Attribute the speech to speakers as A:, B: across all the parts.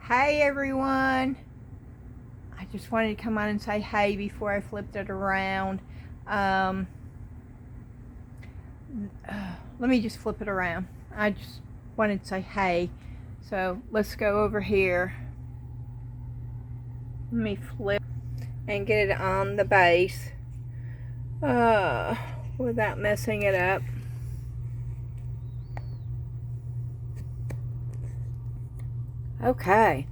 A: Hey everyone, I just wanted to come on and say hey before I flipped it around. Let me just flip it around. I just wanted to say hey. So let's go over here. Let me flip and get it on the base without messing it up. Okay.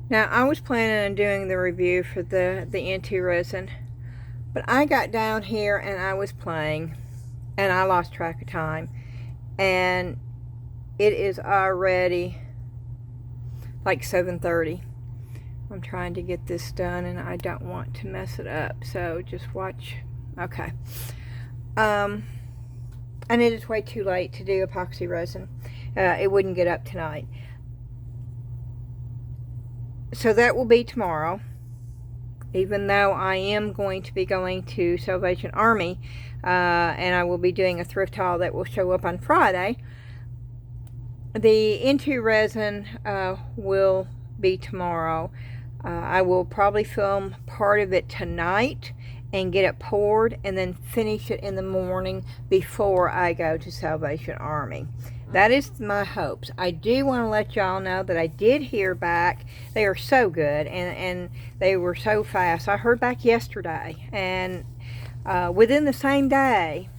A: Now I was planning on doing the review for the Into Resin, but I got down here and I was playing and I lost track of time, and it is already like 7:30. I'm trying to get this done and I don't want to mess it up, so just watch. Okay. And it is way too late to do epoxy resin. It wouldn't get up tonight. So that will be tomorrow. Even though I am going to be going to Salvation Army, and I will be doing a thrift haul that will show up on Friday, the Into Resin will be tomorrow. I will probably film part of it tonight and get it poured and then finish it in the morning before I go to Salvation Army. That is my hopes. I do want to let y'all know that I did hear back. They are so good, and they were so fast. I heard back yesterday, and within the same day,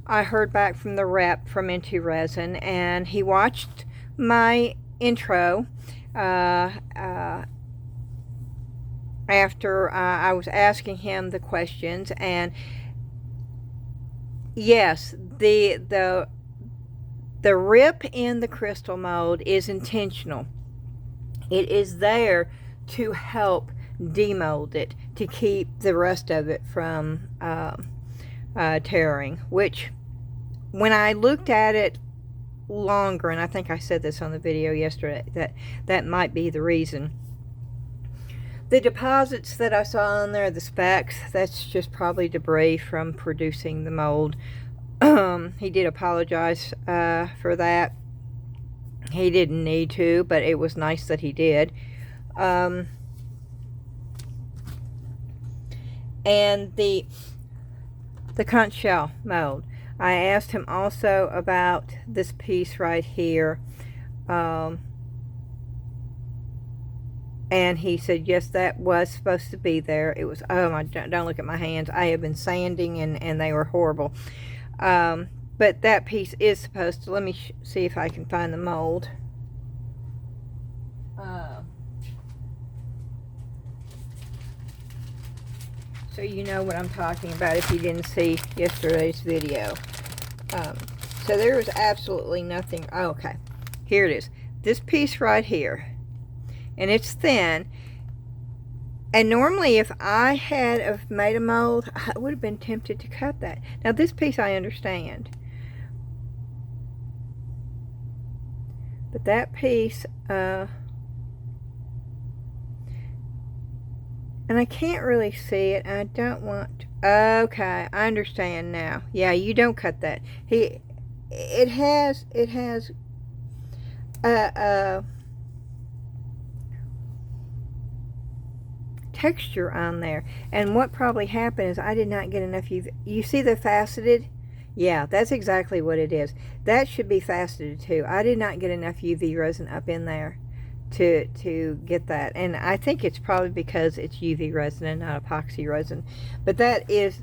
A: I heard back from the rep from Into Resin, and he watched my intro after I was asking him the questions, and yes, the rip in the crystal mold is intentional. It is there to help demold it, to keep the rest of it from tearing, which when I looked at it longer, and I think I said this on the video yesterday, that might be the reason. The deposits that I saw on there, the specks, that's just probably debris from producing the mold. He did apologize for that. He didn't need to, but it was nice that he did. And the conch shell mold, I asked him also about this piece right here. And he said, yes, that was supposed to be there. It was, oh my, don't look at my hands. I have been sanding and they were horrible. But that piece is supposed to, let me see if I can find the mold. So you know what I'm talking about if you didn't see yesterday's video. So there was absolutely nothing. Oh, okay, here it is. This piece right here. And it's thin, and normally if I had made a mold, I would have been tempted to cut that. Now this piece I understand, but that piece, and I can't really see it, and I don't want to. Okay, I understand now. Yeah, you don't cut that. It has texture on there, and what probably happened is I did not get enough UV. You see the faceted? Yeah, that's exactly what it is. That should be faceted too. I did not get enough UV resin up in there to get that, and I think it's probably because it's UV resin and not epoxy resin, but that is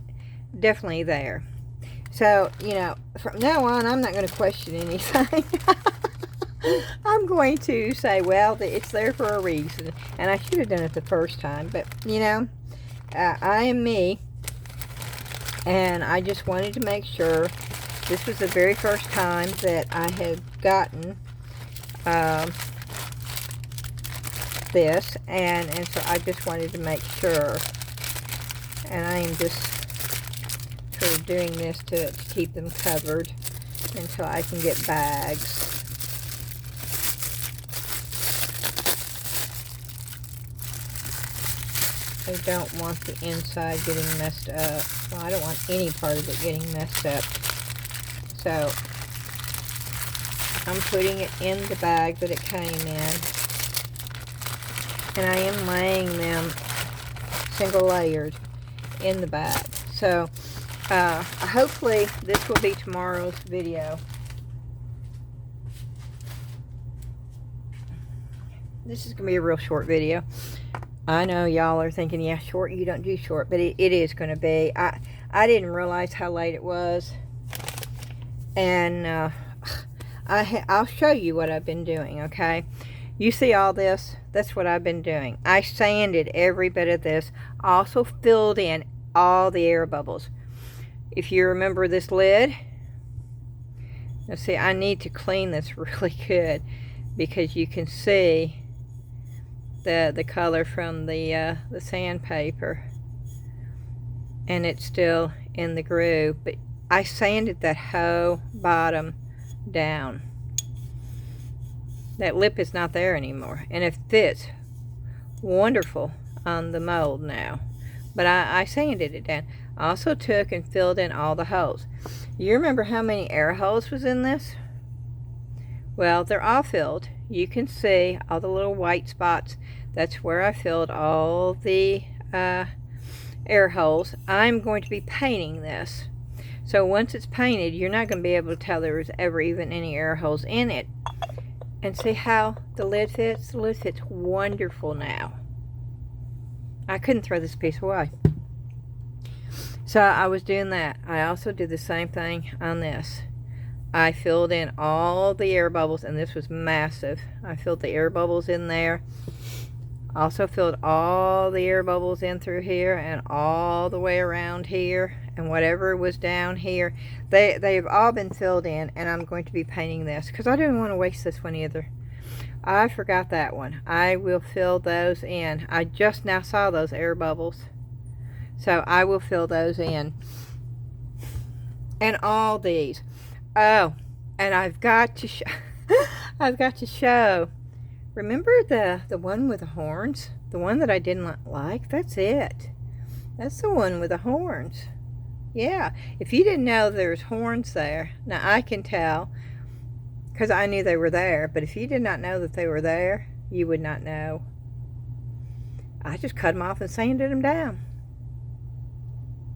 A: definitely there. So, you know, from now on I'm not going to question anything. I'm going to say, well, it's there for a reason, and I should have done it the first time, but you know, I am me, and I just wanted to make sure. This was the very first time that I had gotten this, and so I just wanted to make sure, and I am just sort of doing this to keep them covered until I can get bags. I don't want the inside getting messed up. Well, I don't want any part of it getting messed up. So I'm putting it in the bag that it came in. And I am laying them single layered in the bag. So hopefully this will be tomorrow's video. This is going to be a real short video. I know y'all are thinking, yeah, short, you don't do short, but it is going to be. I didn't realize how late it was. And I'll show you what I've been doing, okay? You see all this? That's what I've been doing. I sanded every bit of this. Also filled in all the air bubbles. If you remember this lid, now see, I need to clean this really good because you can see the color from the sandpaper, and it's still in the groove. But I sanded that whole bottom down. That lip is not there anymore, and it fits wonderful on the mold now. But I sanded it down. I also took and filled in all the holes. You remember how many air holes was in this? Well, they're all filled. You can see all the little white spots. That's where I filled all the air holes. I'm going to be painting this. So once it's painted, you're not going to be able to tell there was ever even any air holes in it. And see how the lid fits? The lid fits wonderful now. I couldn't throw this piece away. So I was doing that. I also did the same thing on this. I filled in all the air bubbles, and this was massive. I filled the air bubbles in there. Also filled all the air bubbles in through here and all the way around here, and whatever was down here. They've all been filled in, and I'm going to be painting this because I didn't want to waste this one either. I forgot that one. I will fill those in. I just now saw those air bubbles, so I will fill those in. And all these. Oh, and I've got to show. Remember the one with the horns? The one that I didn't like? That's it. That's the one with the horns. Yeah, if you didn't know there's horns there, now I can tell because I knew they were there, but if you did not know that they were there, you would not know. I just cut them off and sanded them down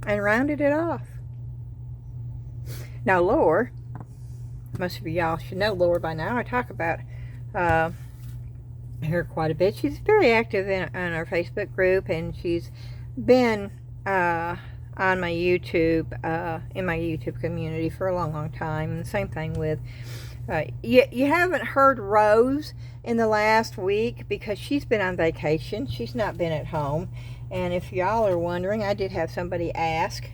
A: and rounded it off. Now Laura, most of y'all should know Laura by now. I talk about her quite a bit. She's very active in our Facebook group, and she's been on my YouTube, in my YouTube community for a long time. And the same thing with you haven't heard Rose in the last week because she's been on vacation. She's not been at home. And if y'all are wondering, I did have somebody ask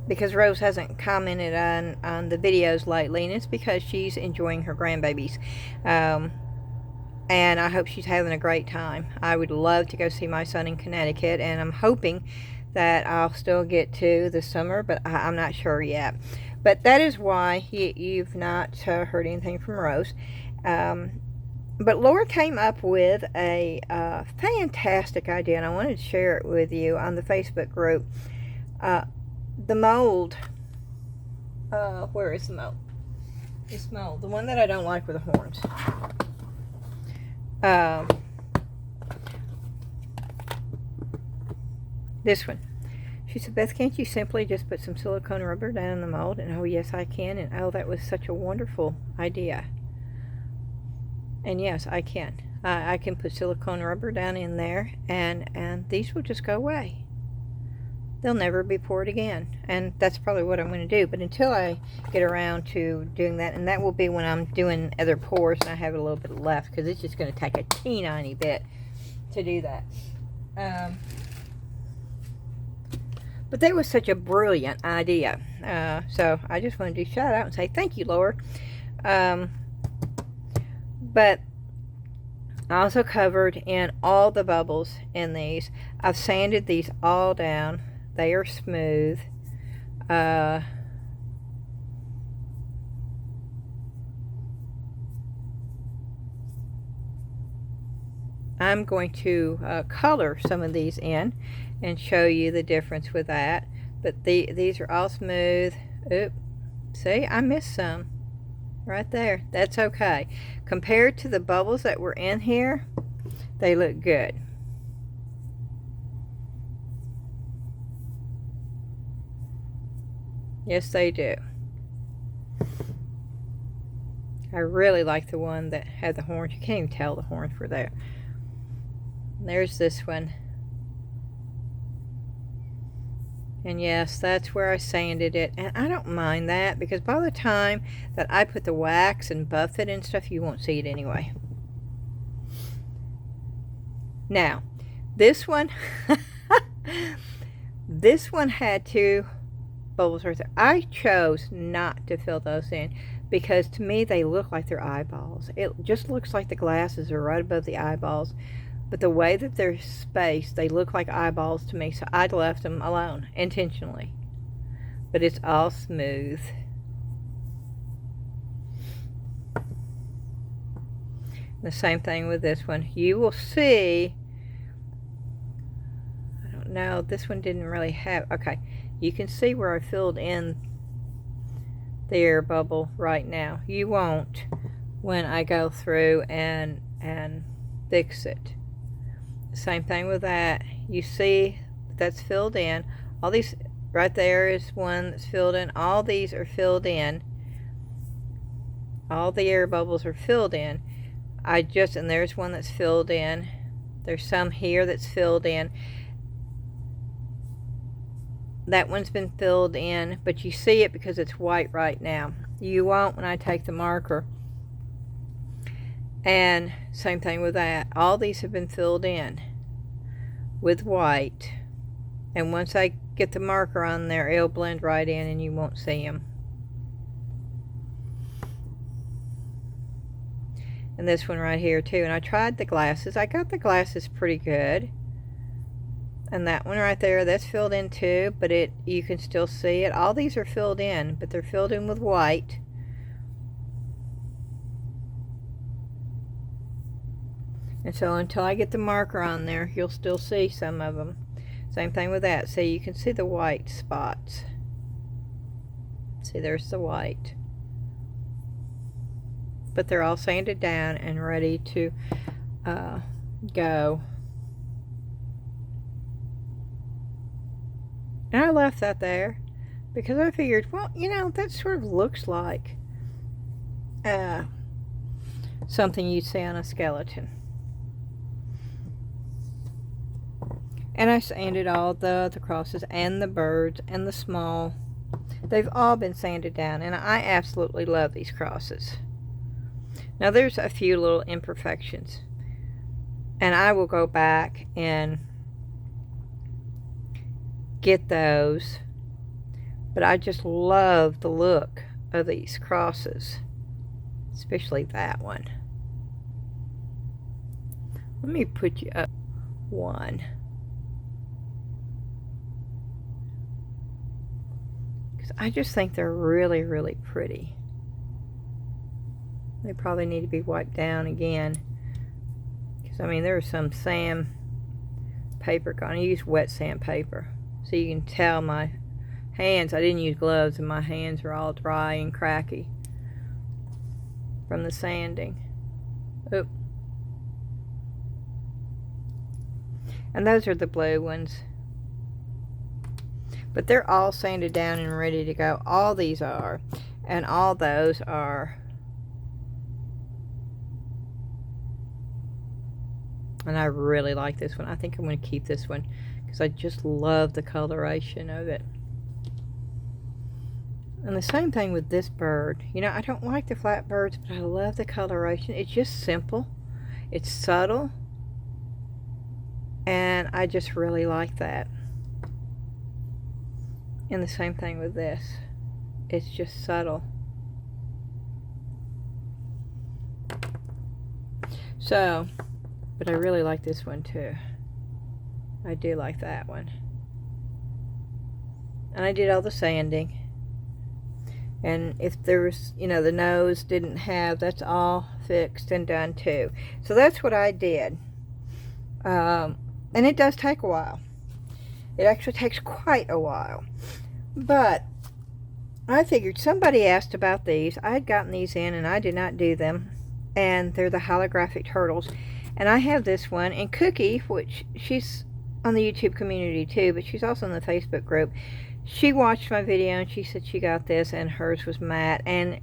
A: because Rose hasn't commented on the videos lately, and it's because she's enjoying her grandbabies. And I hope she's having a great time. I would love to go see my son in Connecticut, and I'm hoping that I'll still get to this summer, but I'm not sure yet. But that is why you've not heard anything from Rose. But Laura came up with a fantastic idea, and I wanted to share it with you on the Facebook group. The mold. Where is the mold? This mold. The one that I don't like with the horns. This one. She said, Beth, can't you simply just put some silicone rubber down in the mold? And oh, yes, I can. And oh, that was such a wonderful idea. And yes, I can. I can put silicone rubber down in there, and these will just go away. They'll never be poured again. And that's probably what I'm going to do. But until I get around to doing that, and that will be when I'm doing other pours and I have a little bit left, because it's just going to take a teeny bit to do that. But that was such a brilliant idea. So I just wanted to shout out and say thank you, Laura. But I also covered in all the bubbles in these. I've sanded these all down. They are smooth. I'm going to color some of these in and show you the difference with that. But these are all smooth. Oop, see, I missed some. Right there. That's okay. Compared to the bubbles that were in here, they look good. Yes, they do. I really like the one that had the horns. You can't even tell the horns were there. There's this one. And yes, that's where I sanded it. And I don't mind that, because by the time that I put the wax and buff it and stuff, you won't see it anyway. Now, this one, this one had 2 bubbles right there. I chose not to fill those in, because to me they look like they're eyeballs. It just looks like the glasses are right above the eyeballs. But the way that they're spaced, they look like eyeballs to me, so I left them alone, intentionally. But it's all smooth. The same thing with this one. You will see, I don't know, this one didn't really have, okay, you can see where I filled in the air bubble right now. You won't when I go through and fix it. Same thing with that. You see that's filled in. All these, right there is one that's filled in. All these are filled in. All the air bubbles are filled in. And there's one that's filled in. There's some here that's filled in. That one's been filled in, but you see it because it's white right now. You won't when I take the marker. And same thing with that. All these have been filled in with white. And once I get the marker on there, it'll blend right in and you won't see them. And this one right here too. And I tried the glasses. I got the glasses pretty good. And that one right there, that's filled in too, but you can still see it. All these are filled in, but they're filled in with white. And so until I get the marker on there, you'll still see some of them. Same thing with that. See, you can see the white spots. See, there's the white. But they're all sanded down and ready to go. And I left that there because I figured, well, you know, that sort of looks like something you'd see on a skeleton. And I sanded all the crosses and the birds and the small. They've all been sanded down, and I absolutely love these crosses. Now there's a few little imperfections, and I will go back and get those, but I just love the look of these crosses, especially that one. Let me put you up one. I just think they're really, really pretty. They probably need to be wiped down again. Because, I mean, there's some sandpaper. I used wet sandpaper. So you can tell my hands, I didn't use gloves, and my hands are all dry and cracky from the sanding. Oop. And those are the blue ones. But they're all sanded down and ready to go. All these are. And all those are. And I really like this one. I think I'm going to keep this one, because I just love the coloration of it. And the same thing with this bird. You know, I don't like the flat birds, but I love the coloration. It's just simple. It's subtle. And I just really like that. And the same thing with this. It's just subtle. So, but I really like this one too. I do like that one. And I did all the sanding. And if there was, you know, the nose didn't have, that's all fixed and done too. So that's what I did. And it does take a while. It actually takes quite a while. But I figured somebody asked about these. I had gotten these in and I did not do them. And they're the holographic turtles. And I have this one. And Cookie, which she's on the YouTube community too, but she's also in the Facebook group. She watched my video and she said she got this and hers was matte. And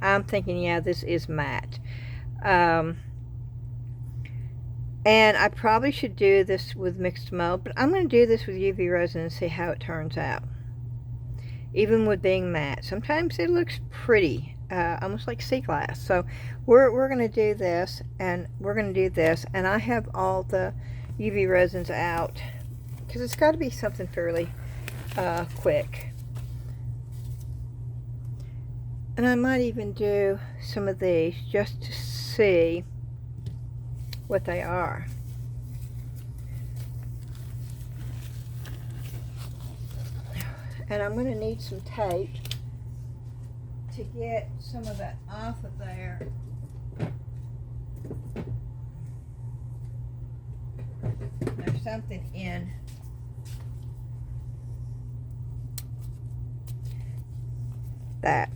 A: I'm thinking, yeah, this is matte. And I probably should do this with Mix2Mold, but I'm going to do this with UV resin and see how it turns out. Even with being matte, sometimes it looks pretty, almost like sea glass. So we're going to do this, and we're going to do this, and I have all the UV resins out because it's got to be something fairly quick. And I might even do some of these just to see what they are. And I'm going to need some tape to get some of that off of there. There's something in that.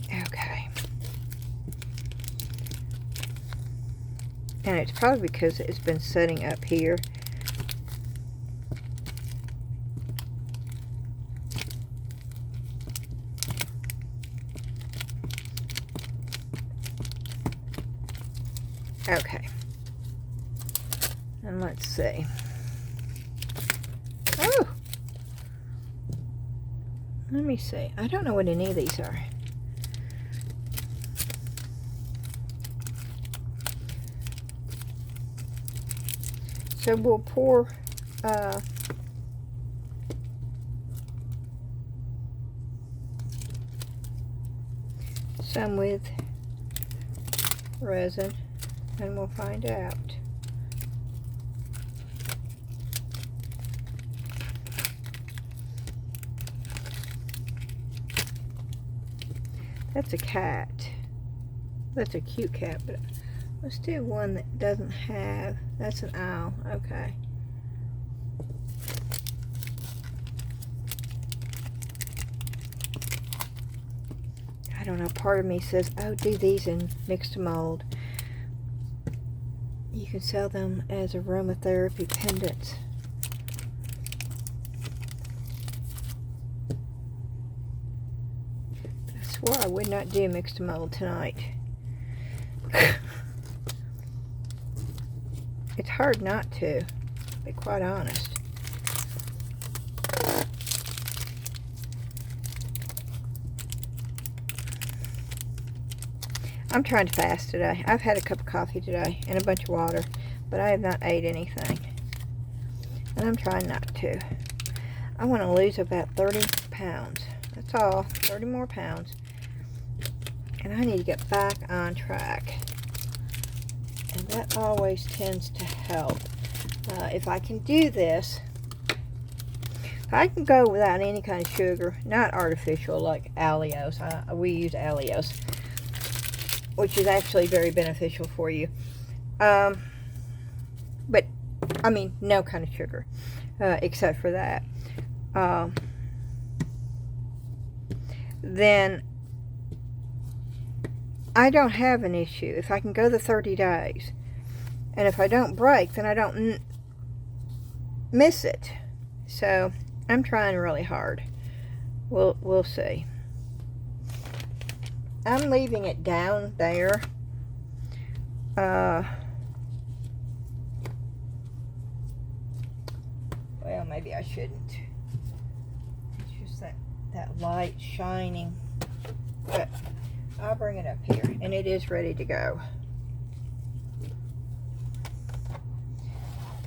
A: Okay. And it's probably because it's been setting up here. Okay. And let's see. Oh! Let me see. I don't know what any of these are. So we'll pour some with resin and we'll find out. That's a cat. That's a cute cat, but let's do one that doesn't have, that's an owl, okay. I don't know, part of me says, oh, do these in Mix2Mold. You can sell them as aromatherapy pendants. I swore I would not do Mix2Mold tonight. It's hard not to be quite honest. I'm trying to fast today. I've had a cup of coffee today and a bunch of water, but I have not ate anything. And I'm trying not to. I want to lose about 30 pounds. That's all. 30 more pounds. And I need to get back on track. And that always tends to help. If I can do this, if I can go without any kind of sugar, not artificial like Alleos. We use Alleos, which is actually very beneficial for you. But, I mean, no kind of sugar, except for that. Then I don't have an issue if I can go the 30 days. And if I don't break, then I don't miss it. So I'm trying really hard. We'll see. I'm leaving it down there. Well, maybe I shouldn't. It's just that light shining. But I'll bring it up here, and it is ready to go.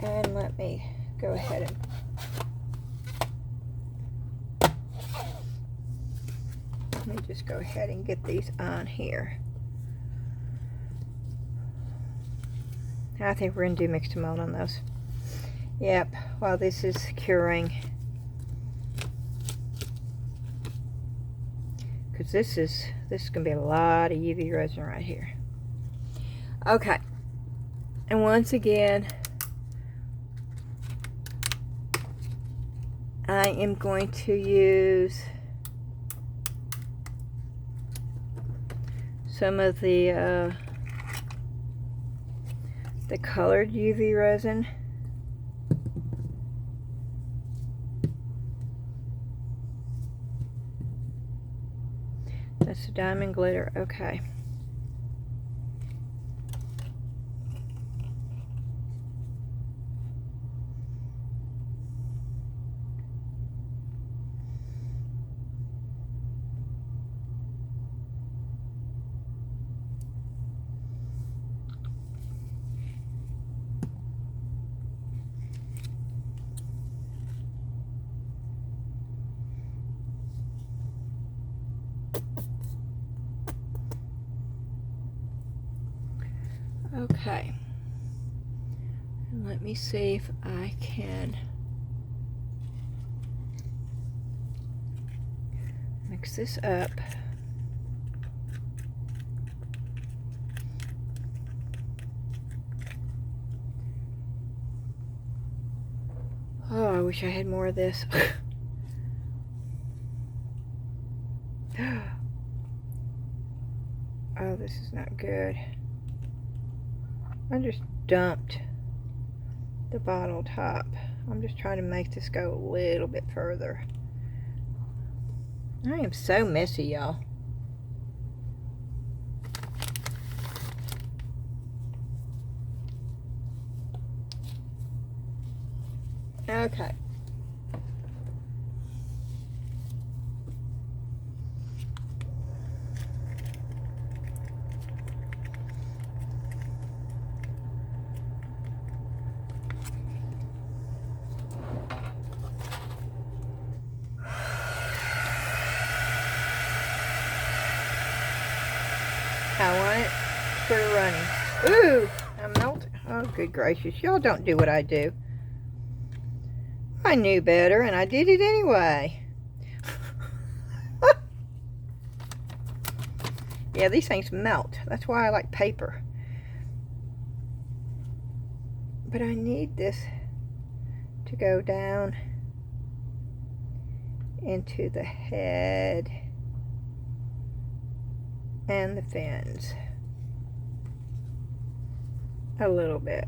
A: And let me go ahead and let me just go ahead and get these on here. I think we're going to do Mix2Mold on those. Yep, while this is curing. Because this is going to be a lot of UV resin right here. Okay. And once again, I am going to use some of the colored UV resin. That's the diamond glitter. Okay. Okay, and let me see if I can mix this up. Oh, I wish I had more of this. Oh, this is not good. I just dumped the bottle top. I'm just trying to make this go a little bit further. I am so messy, y'all. Okay. I want it sort of running. Ooh, I'm melting. Oh, good gracious. Y'all don't do what I do. I knew better, and I did it anyway. Yeah, these things melt. That's why I like paper. But I need this to go down into the head and the fins a little bit.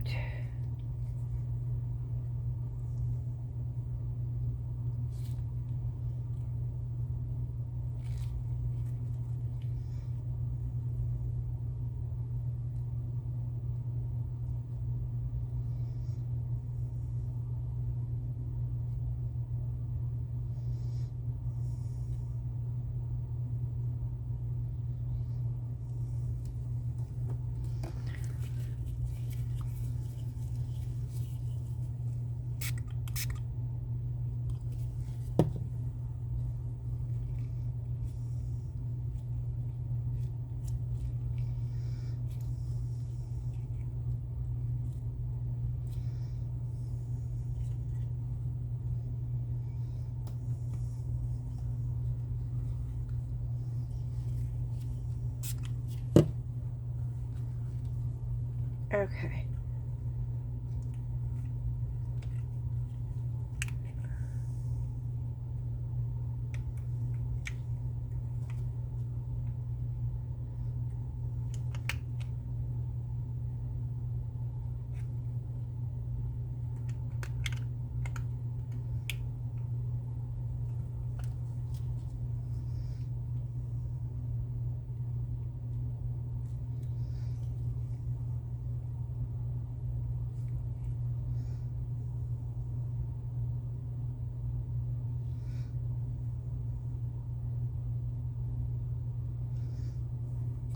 A: Okay.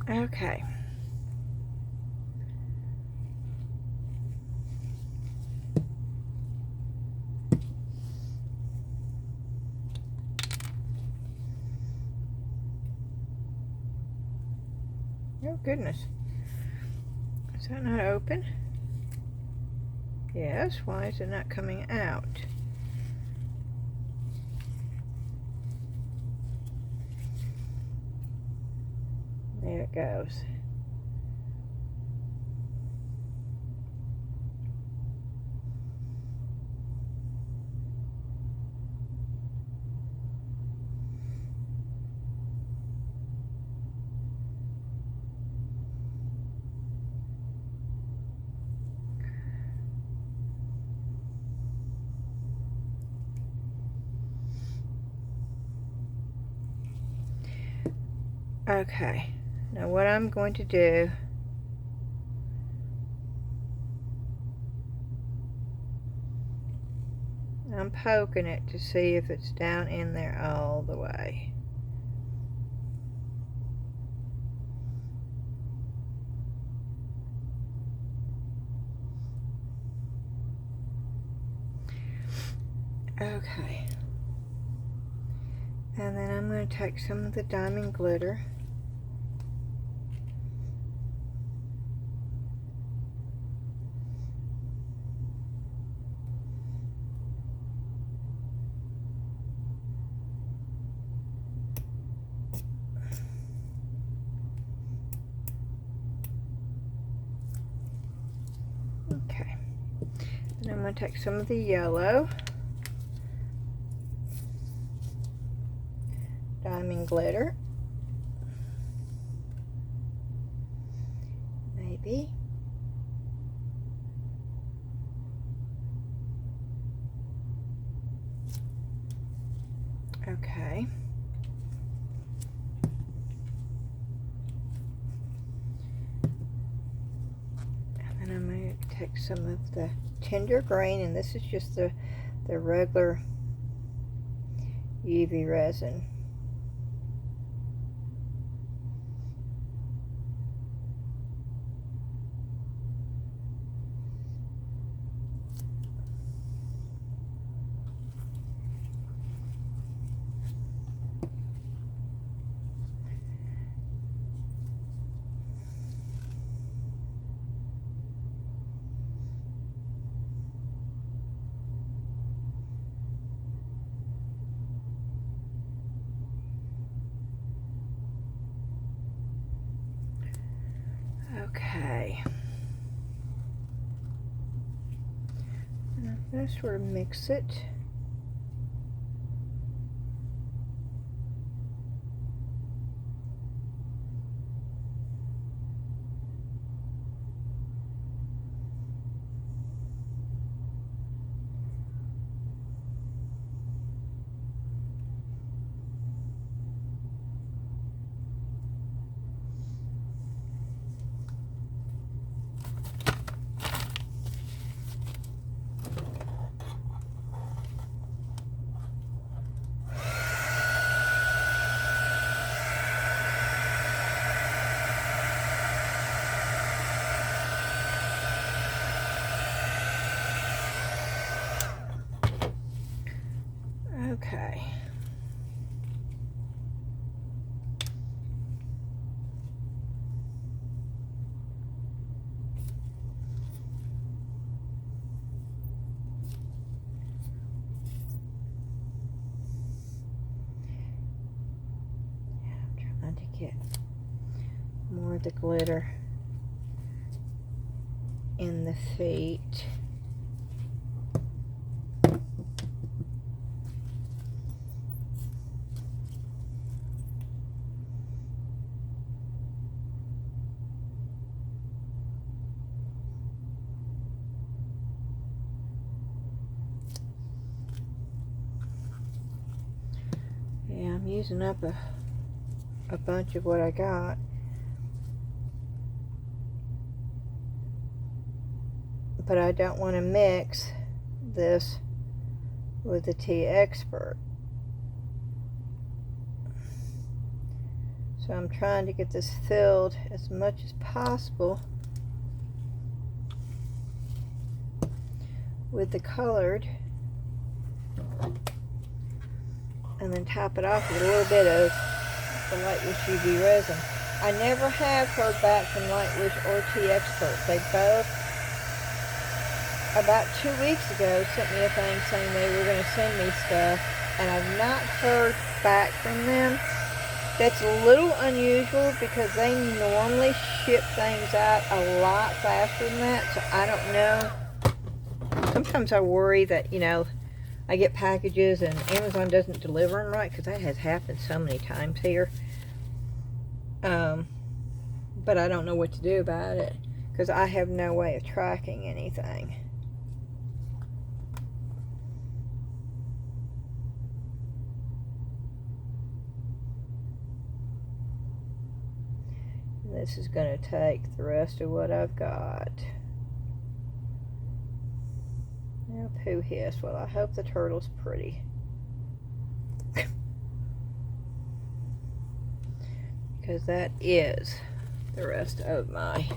A: Okay. Oh goodness. Is that not open? Yes, why is it not coming out? There it goes. Okay, now what I'm going to do, I'm poking it to see if it's down in there all the way. Okay. And then I'm going to take some of the diamond glitter. Okay. And I'm going to take some of the yellow diamond glitter. Maybe. Okay. And then I'm going to take some of the tender green, and this is just the regular UV resin. Okay. And I'm going to sort of mix it. Okay. I'm trying to get more of the glitter in the feet. Yeah, I'm using up a bunch of what I got. But I don't want to mix this with the Tea Expert. So I'm trying to get this filled as much as possible with the colored, and then top it off with a little bit of the Lightwish UV Resin. I never have heard back from Lightwish or Tea Expert. They both, about 2 weeks ago, sent me a thing saying they were going to send me stuff, and I've not heard back from them. That's a little unusual because they normally ship things out a lot faster than that, so I don't know. Sometimes I worry that, you know, I get packages and Amazon doesn't deliver them right, because that has happened so many times here. But I don't know what to do about it, because I have no way of tracking anything. this is going to take the rest of what I've got. Now, pooh hiss. Well, I hope the turtle's pretty. Because that is the rest of my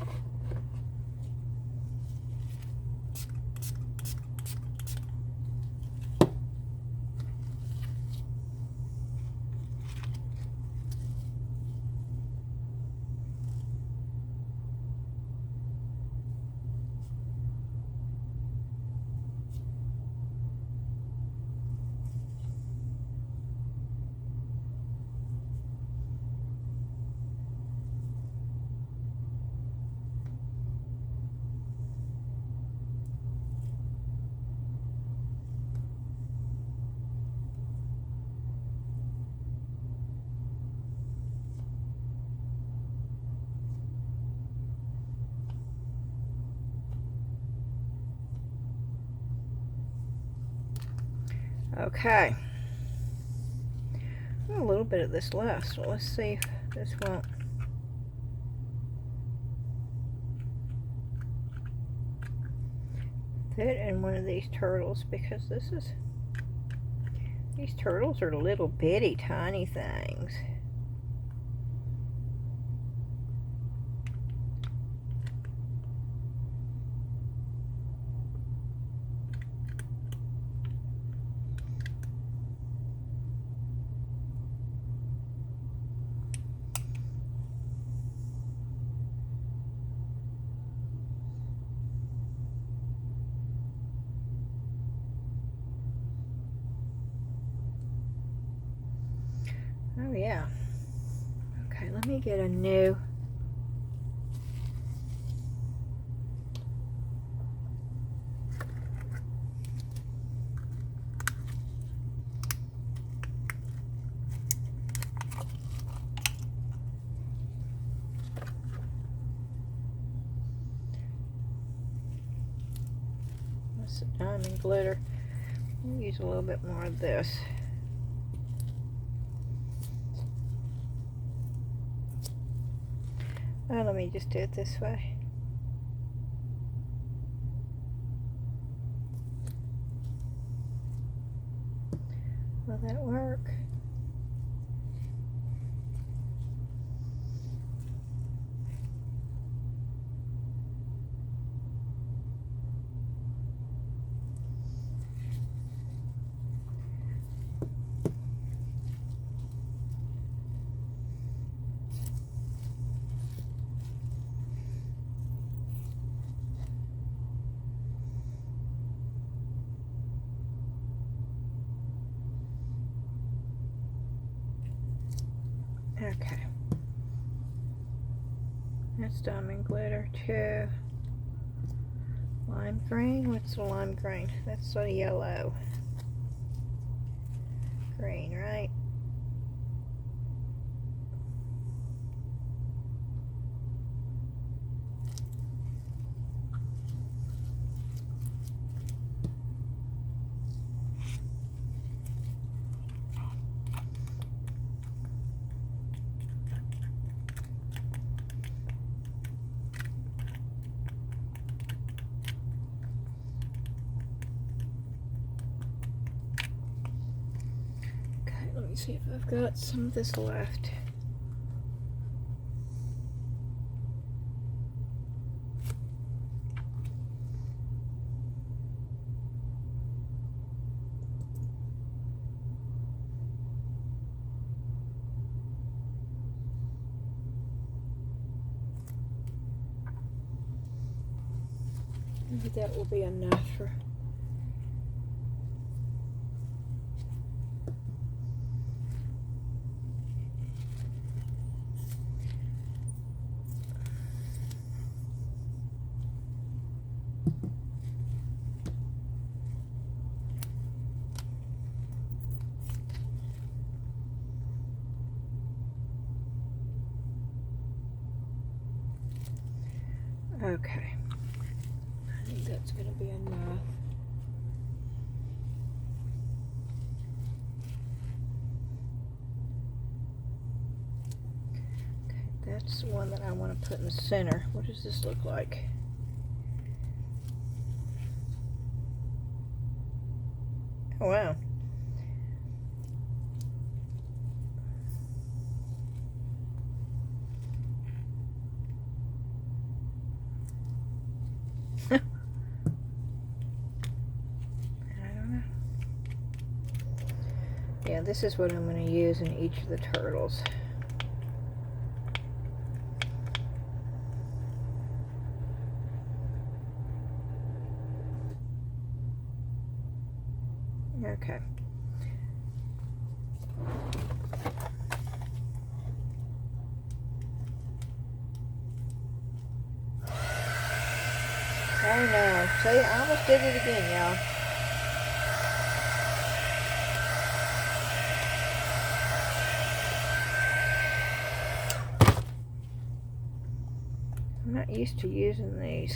A: okay. A little bit of this left, so let's see if this won't. Fit in one of these turtles, because these turtles are little bitty tiny things. Oh yeah. Okay, let me get a new. That's the diamond glitter. I'll use a little bit more of this. Oh, let me just do it this way. Will that work? Okay. That's diamond glitter too. Lime green? What's the lime green? That's the yellow. Green, right? Let me see if I've got some of this left. Maybe that will be enough for. Okay, I think that's going to be enough. Okay, that's the one that I want to put in the center. What does this look like? Oh, wow. Yeah, this is what I'm going to use in each of the turtles. Okay. Oh no. See, I almost did it again, y'all. I'm not used to using these.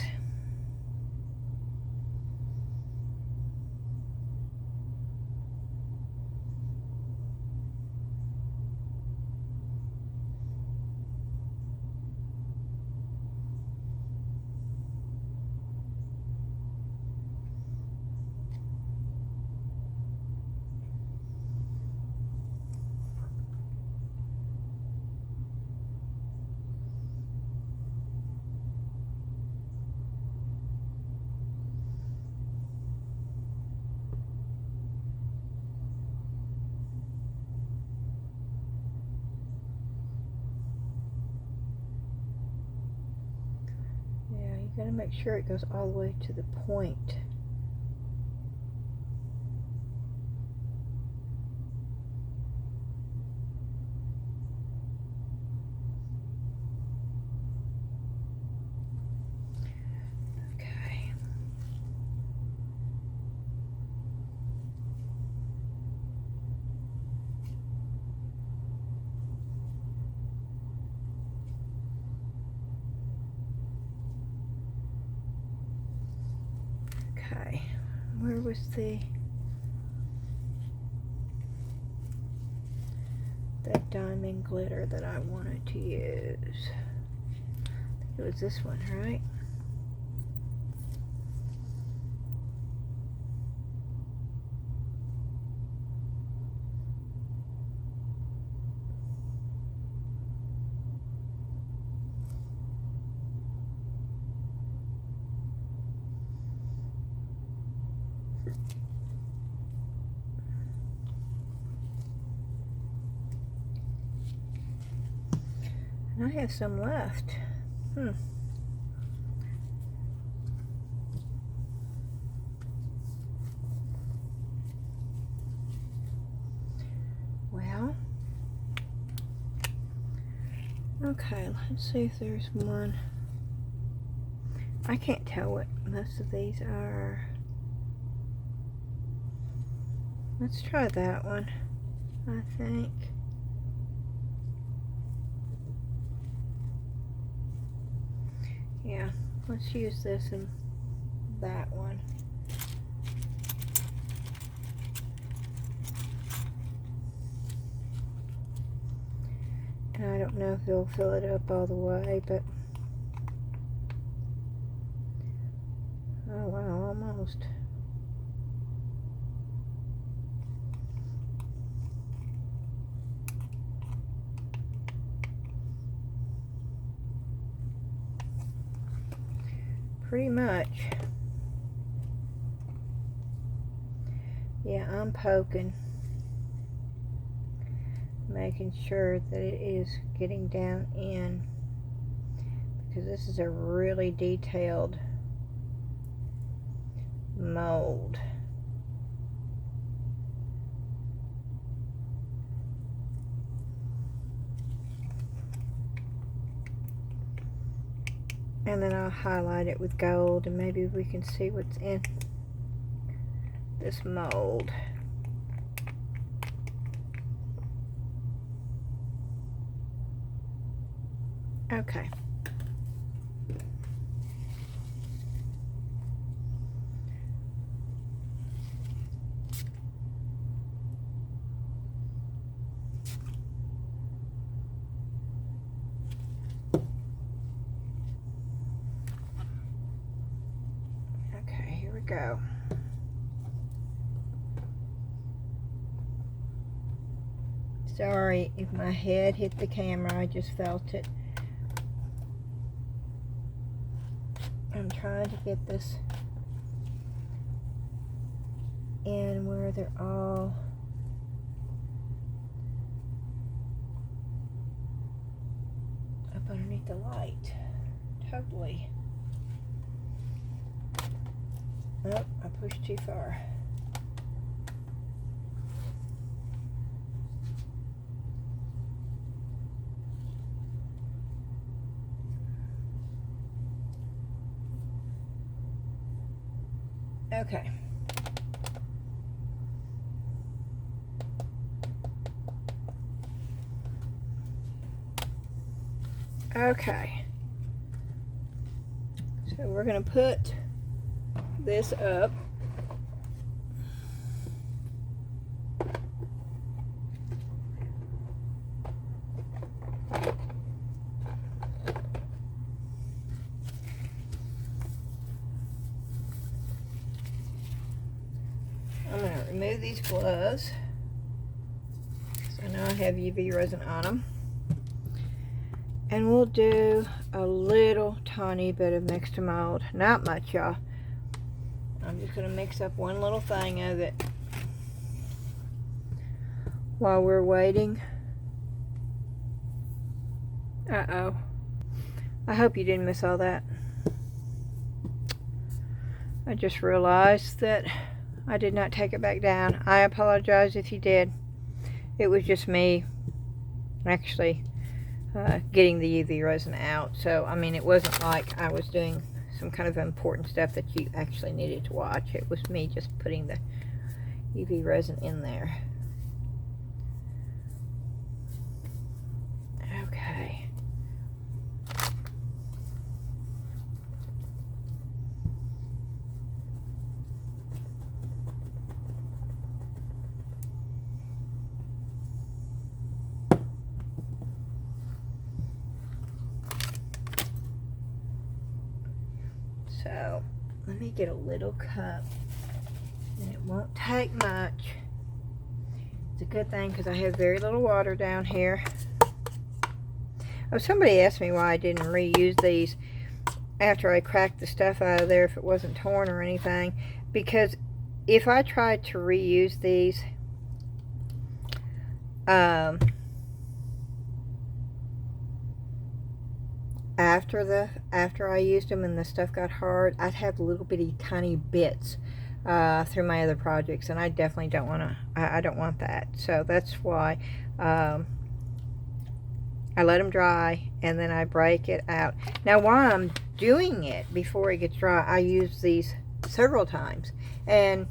A: You gotta make sure it goes all the way to the point. Okay. Okay, where was that diamond glitter that I wanted to use? I think it was this one, right? And I have some left. Well, okay, let's see if there's one. I can't tell what most of these are. Let's try that one, I think. Yeah, let's use this and that one. And I don't know if it'll fill it up all the way, but oh wow, almost. Pretty much. Yeah, I'm poking, making sure that it is getting down in, because this is a really detailed mold. And then I'll highlight it with gold, and maybe we can see what's in this mold. Okay. we go. Sorry if my head hit the camera, I just felt it. I'm trying to get this in where they're all up underneath the light. Totally. Oh, I pushed too far. Okay. Okay. So we're going to put this up. I'm going to remove these gloves. So now I have UV resin on them. And we'll do a little tiny bit of Mix2Mold. Not much, y'all. I'm just going to mix up one little thing of it while we're waiting. Uh-oh. I hope you didn't miss all that. I just realized that I did not take it back down. I apologize if you did. It was just me actually getting the UV resin out. So, I mean, it wasn't like I was doing some kind of important stuff that you actually needed to watch. It was me just putting the UV resin in there. Okay. So let me get a little cup, and it won't take much. It's a good thing because I have very little water down here. Oh, somebody asked me why I didn't reuse these after I cracked the stuff out of there if it wasn't torn or anything. Because if I tried to reuse these, after I used them and the stuff got hard, I'd have little bitty tiny bits through my other projects, and I definitely don't want to. I don't want that. So that's why I let them dry and then I break it out. Now while I'm doing it, before it gets dry, I use these several times, and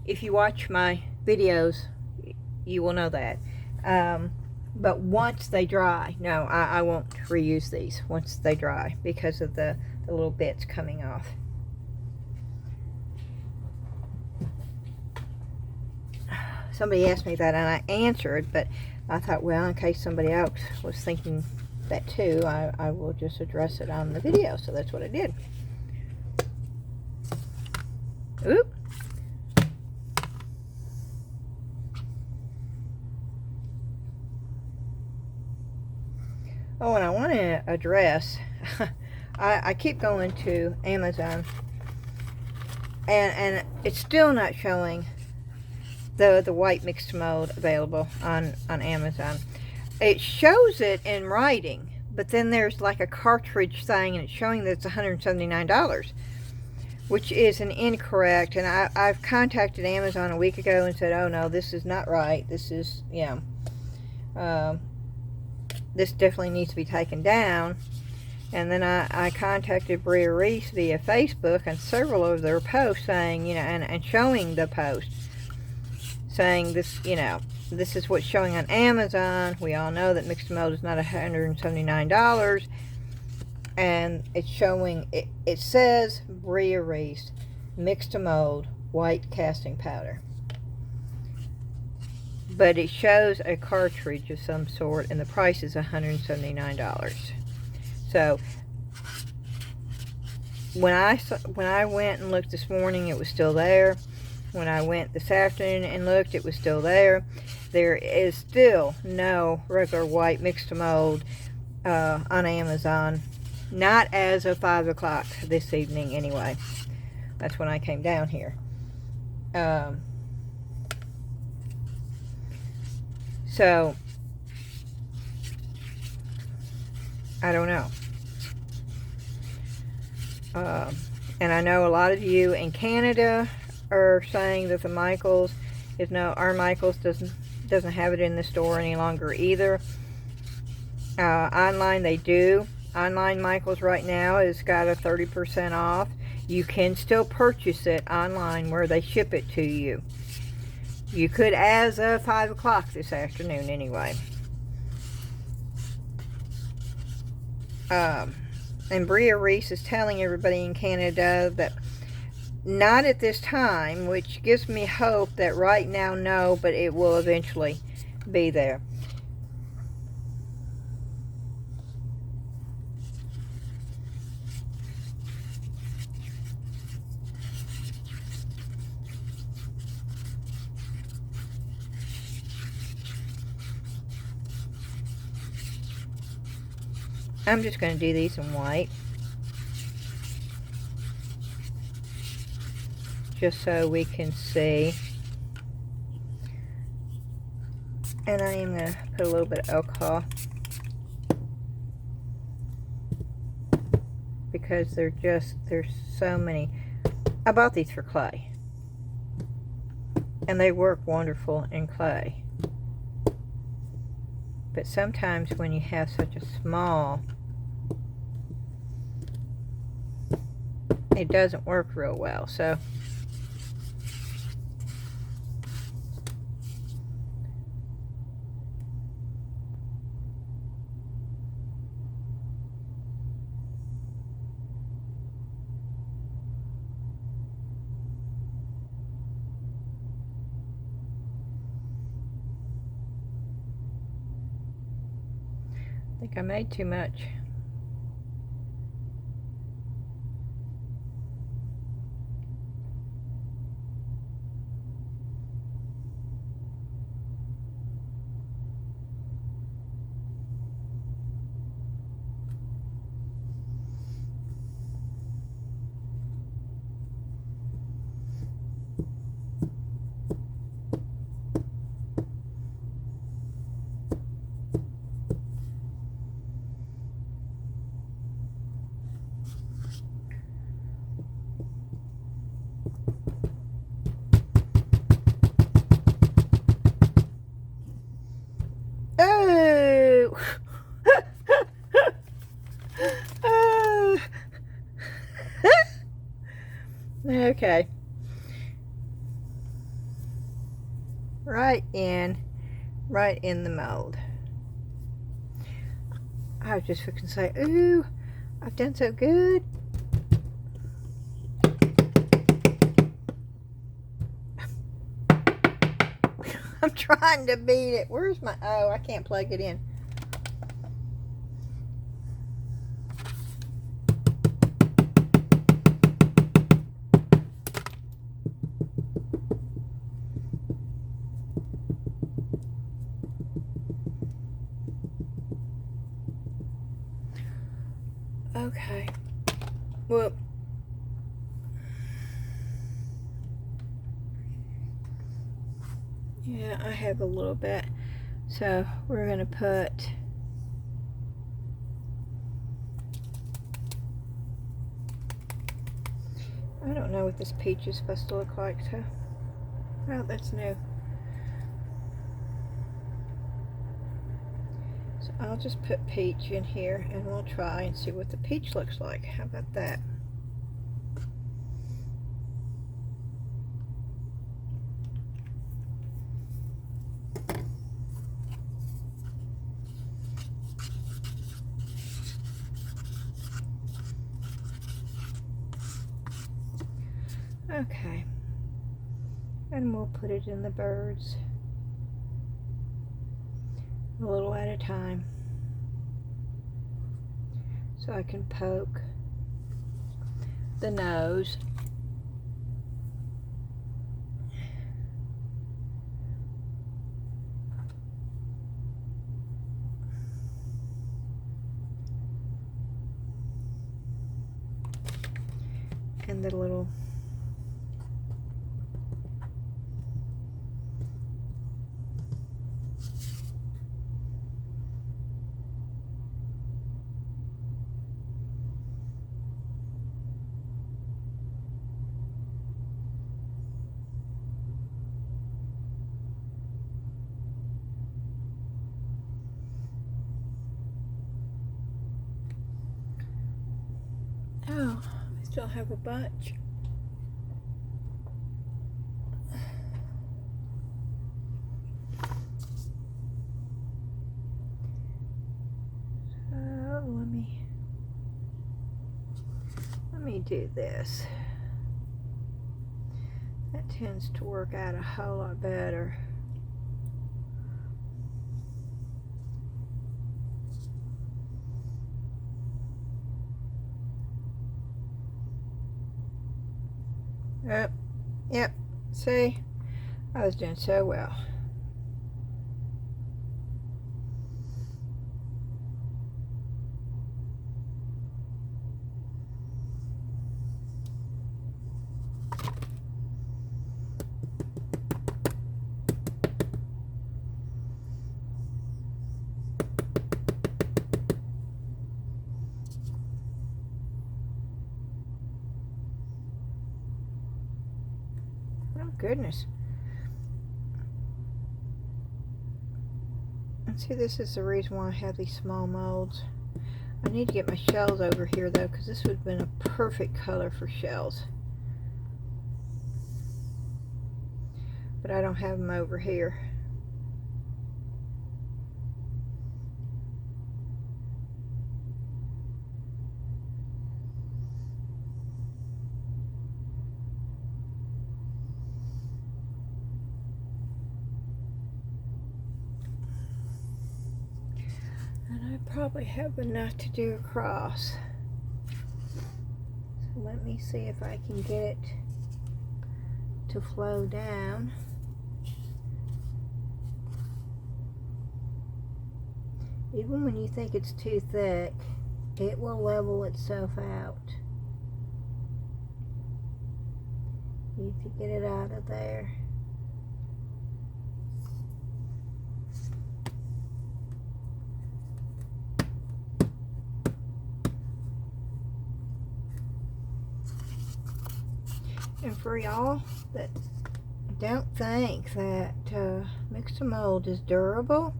A: if you watch my videos you will know that. But once they dry, no, I won't reuse these once they dry because of the little bits coming off. Somebody asked me that and I answered, but I thought, well, in case somebody else was thinking that too, I will just address it on the video. So that's what I did. Oop. Oh, and I want to address, I keep going to Amazon, and it's still not showing the white Mix2Mold available on Amazon. It shows it in writing, but then there's like a cartridge thing, and it's showing that it's $179, which is an incorrect. And I've contacted Amazon a week ago and said, oh no, this is not right. This is, you know, this definitely needs to be taken down. And then I contacted Bria Reese via Facebook and several of their posts saying, you know, and showing the post saying this, you know, this is what's showing on Amazon. We all know that Mix2Mold is not $179, and it's showing, it says Bria Reese Mix2Mold white casting powder, but it shows a cartridge of some sort, and the price is $179. So when I went and looked this morning, it was still there. When I went this afternoon and looked, it was still there. There is still no regular white Mix2Mold on Amazon. Not as of 5 o'clock this evening anyway. That's when I came down here. So, I don't know. And I know a lot of you in Canada are saying that the Michaels is no, our Michaels doesn't have it in the store any longer either. Online they do. Online Michaels right now has got a 30% off. You can still purchase it online where they ship it to you. You could as of 5 o'clock this afternoon anyway. And Bria Reese is telling everybody in Canada that not at this time, which gives me hope that right now, no, but it will eventually be there. I'm just going to do these in white, just so we can see. And I am going to put a little bit of alcohol, because there's so many. I bought these for clay, and they work wonderful in clay. But sometimes when you have such a small, it doesn't work real well. So I think I made too much. Okay. Right in the mold. I was just fixing to say, ooh, I've done so good. I'm trying to beat it. Where's my, oh, I can't plug it in. Okay. Well, yeah, I have a little bit. So we're going to put I don't know what this peach is supposed to look like, so oh, that's new. So I'll just put peach in here and we'll try and see what the peach looks like. How about that? Okay, and we'll put it in the birds a little at a time so I can poke. the nose. And the little oh, I still have a bunch. Let me do this. That tends to work out a whole lot better. Yep, see, I was doing so well. Oh goodness. And see, this is the reason why I have these small molds. I need to get my shells over here though, because this would have been a perfect color for shells. But I don't have them over here. And I probably have enough to do across. So let me see if I can get it to flow down. Even when you think it's too thick, it will level itself out. If you get it out of there. And for y'all that don't think that Mix2Mold is durable,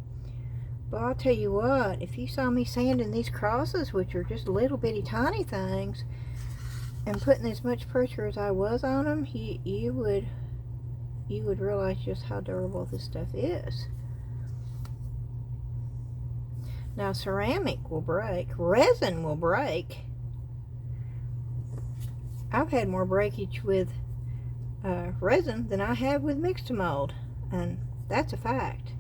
A: well, I'll tell you what, if you saw me sanding these crosses, which are just little bitty tiny things, and putting as much pressure as I was on them, you would realize just how durable this stuff is. Now, ceramic will break, resin will break. I've had more breakage with resin than I have with Mix2Mold, and that's a fact.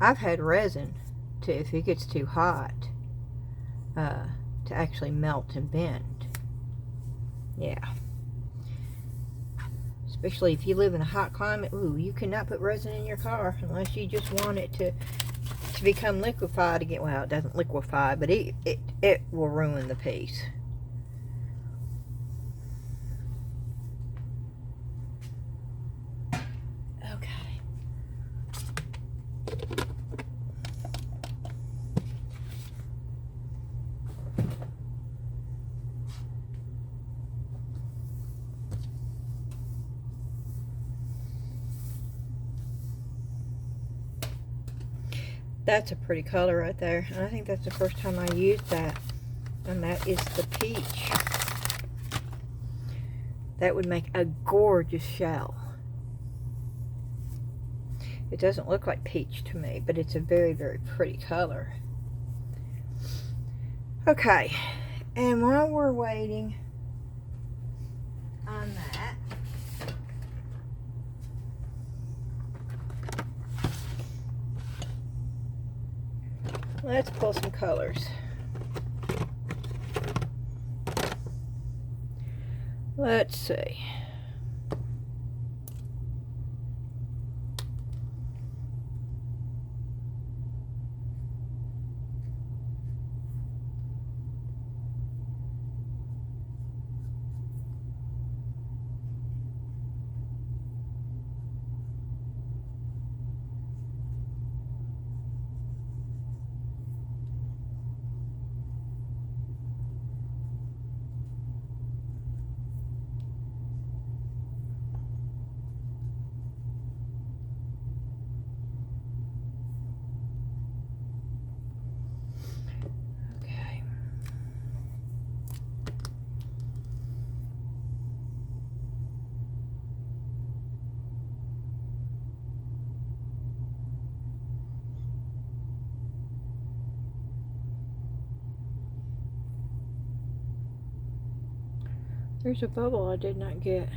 A: I've had resin to, if it gets too hot, to actually melt and bend. Yeah. Especially if you live in a hot climate. Ooh, you cannot put resin in your car unless you just want it to become liquefied again. Well, it doesn't liquefy, but it will ruin the piece. Okay. That's a pretty color right there, and I think that's the first time I used that, and that is the peach. That would make a gorgeous shell. It doesn't look like peach to me, but it's a very, very pretty color. Okay, and while we're waiting on that, Let's pull some colors. Let's see. There's a bubble I did not get.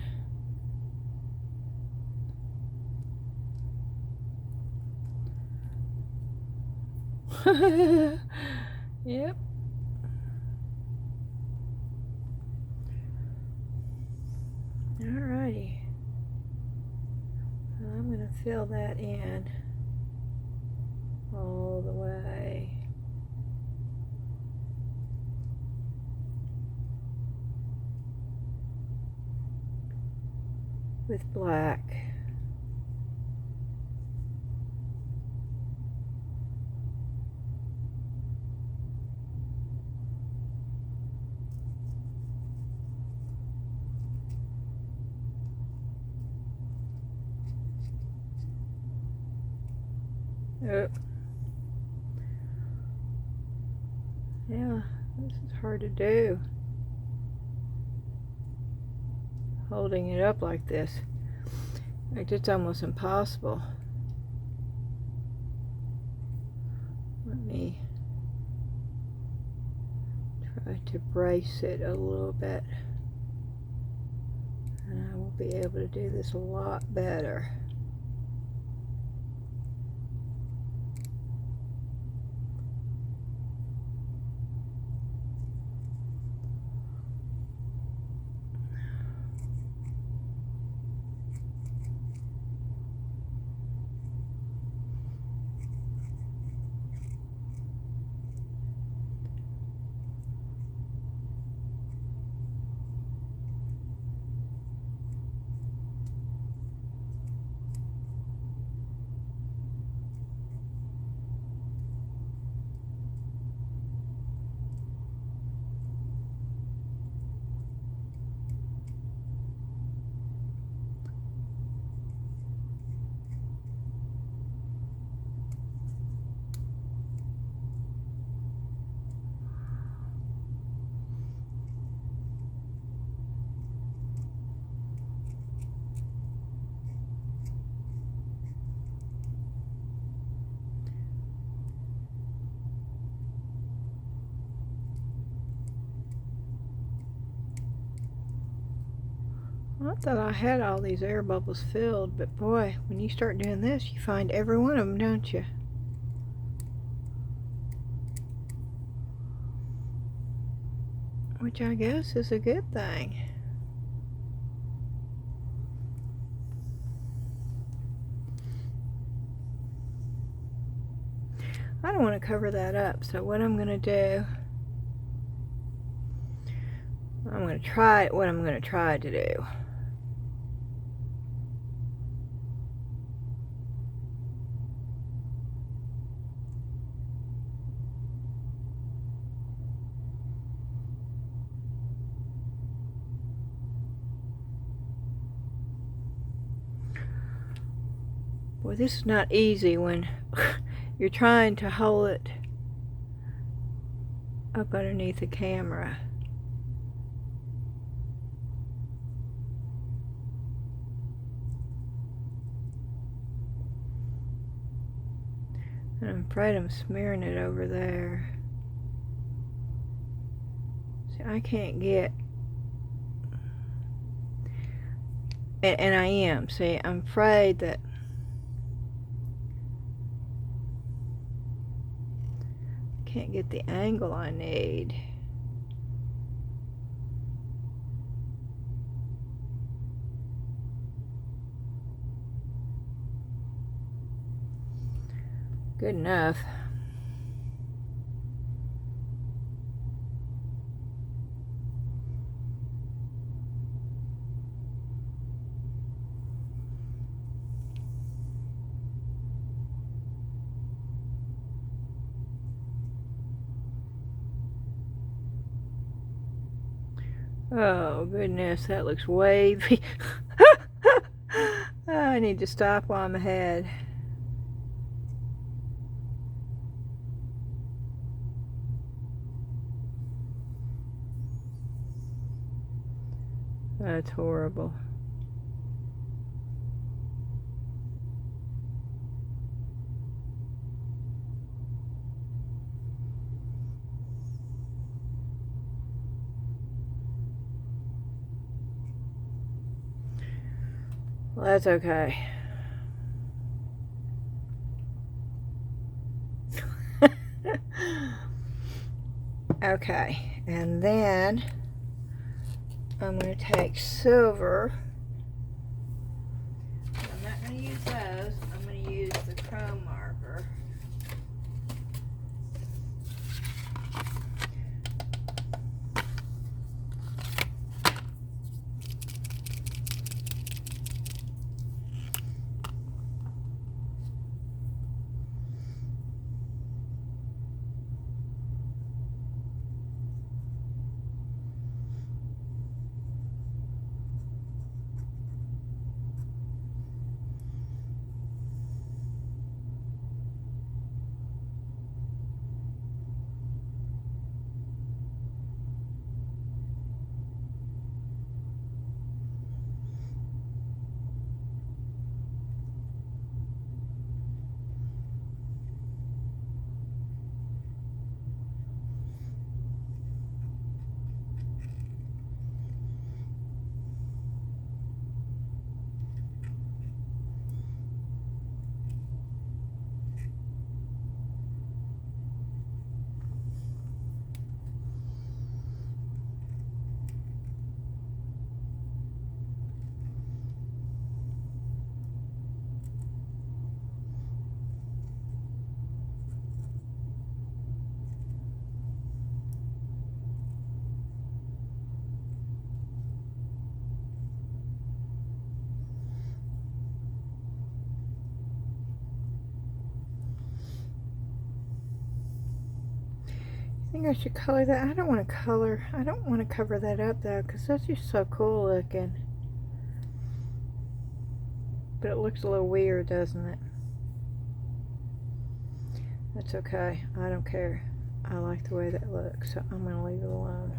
A: Yep. Alrighty. I'm going to fill that in all the way. With black. Oh. Yeah, this is hard to do. Holding it up like this. Like, it's almost impossible. Let me try to brace it a little bit, and I will be able to do this a lot better. I thought I had all these air bubbles filled, but boy, when you start doing this, you find every one of them, don't you? Which I guess is a good thing. I don't want to cover that up, so what I'm going to do, I'm going to try what I'm going to try to do. Boy, this is not easy when you're trying to hold it up underneath the camera. And I'm afraid I'm smearing it over there. See, I can't get... And I am. See, I'm afraid that Can't get the angle I need. Good enough. Oh goodness, that looks wavy. I need to stop while I'm ahead. That's horrible. Well, that's okay. Okay, and then I'm going to take silver. I'm not going to use those. I'm going to use the chrome marker. I think I should color that. I don't want to cover that up though, because that's just so cool looking. But it looks a little weird, doesn't it? That's okay. I don't care. I like the way that looks, so I'm going to leave it alone.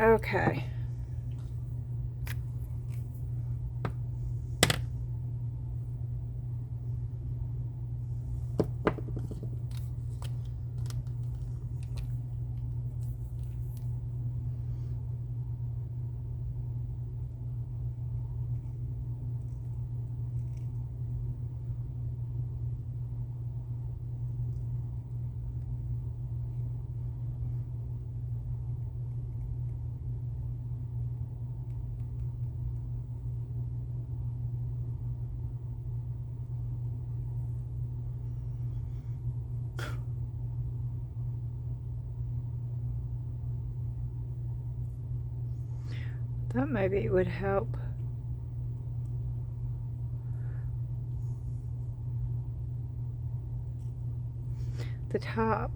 A: Okay. Thought maybe it would help the top.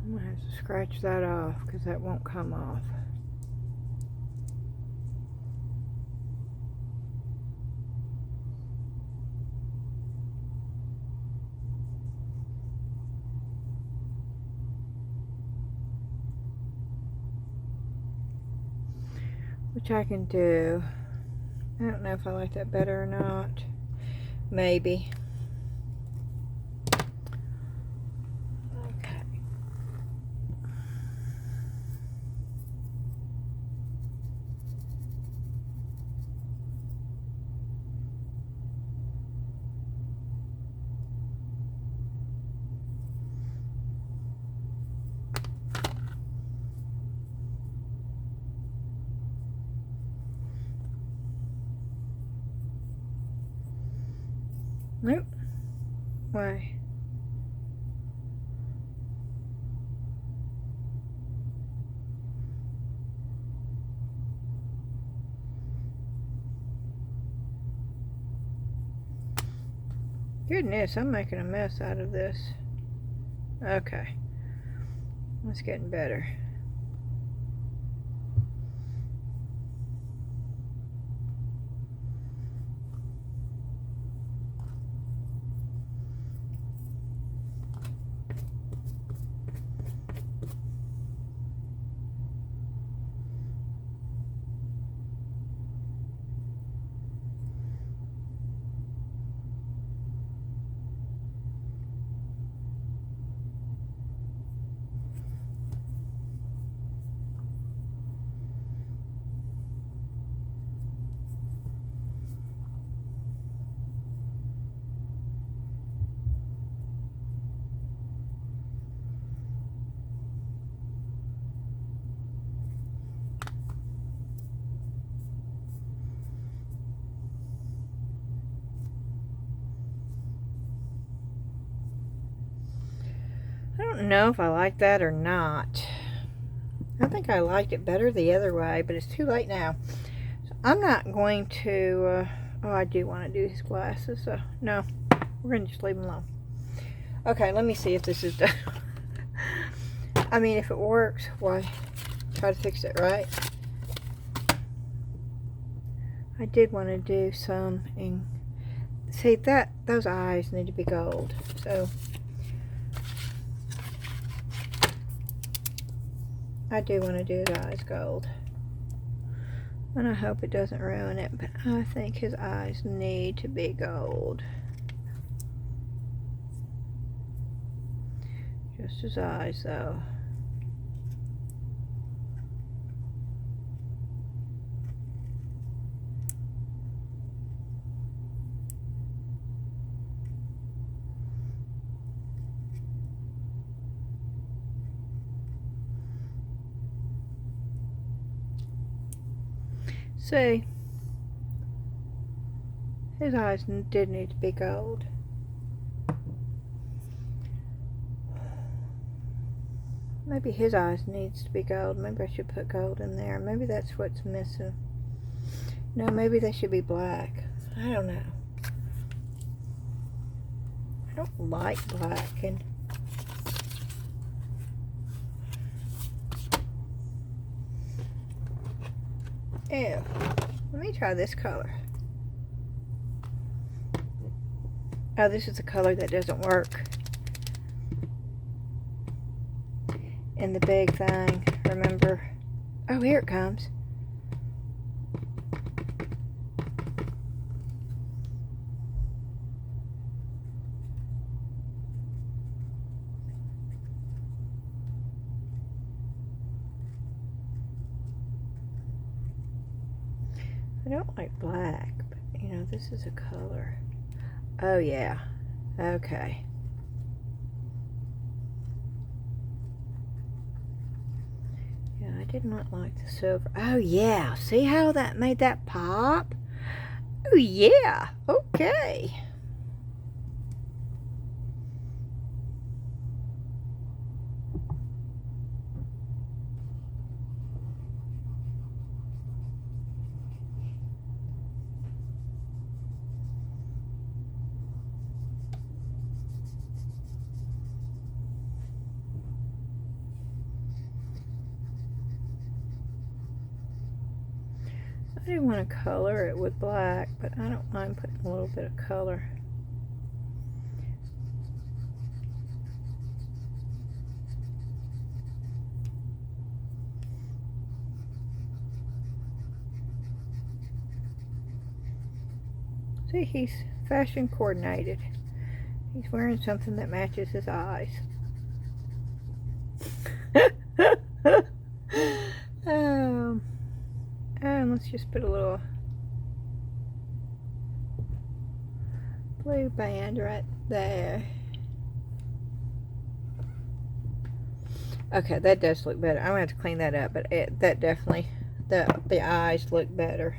A: I'm going to have to scratch that off because that won't come off. Which I can do. I don't know if I like that better or not. Maybe. Nope. Why? Goodness, I'm making a mess out of this. Okay. That's getting better. I don't know if I like that or not. I think I liked it better the other way, but it's too late now. So I'm not going to, oh, I do want to do his glasses, so no, we're going to just leave him alone. Okay, let me see if this is done. I mean, if it works, why try to fix it, right? I did want to do some, and see that those eyes need to be gold, so I do want to do his eyes gold. And I hope it doesn't ruin it, but I think his eyes need to be gold. Just his eyes, though. See, his eyes did need to be gold. Maybe his eyes needs to be gold. Maybe I should put gold in there. Maybe that's what's missing. No, maybe they should be black. I don't know. I don't like black. And ew. Let me try this color. Oh, this is the color that doesn't work in the big thing. Remember? Oh, here it comes. I don't like black, but you know, this is a color. Oh yeah, okay. Yeah, I did not like the silver. Oh yeah, see how that made that pop? Oh yeah, okay. I didn't want to color it with black, but I don't mind putting a little bit of color. See, he's fashion coordinated. He's wearing something that matches his eyes. And let's just put a little blue band right there. Okay, that does look better. I'm gonna have to clean that up, but that definitely, the eyes look better.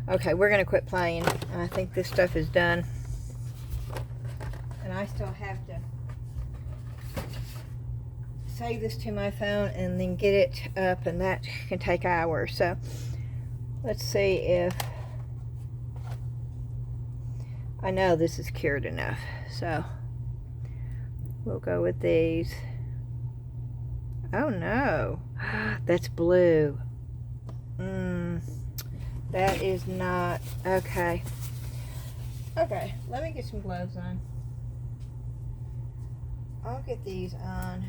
A: Okay, we're gonna quit playing. I think this stuff is done, and I still have to save this to my phone and then get it up, and that can take hours. So let's see if I know this is cured enough. So we'll go with these. Oh no, that's blue. That is not okay. Okay, let me get some gloves on. I'll get these on,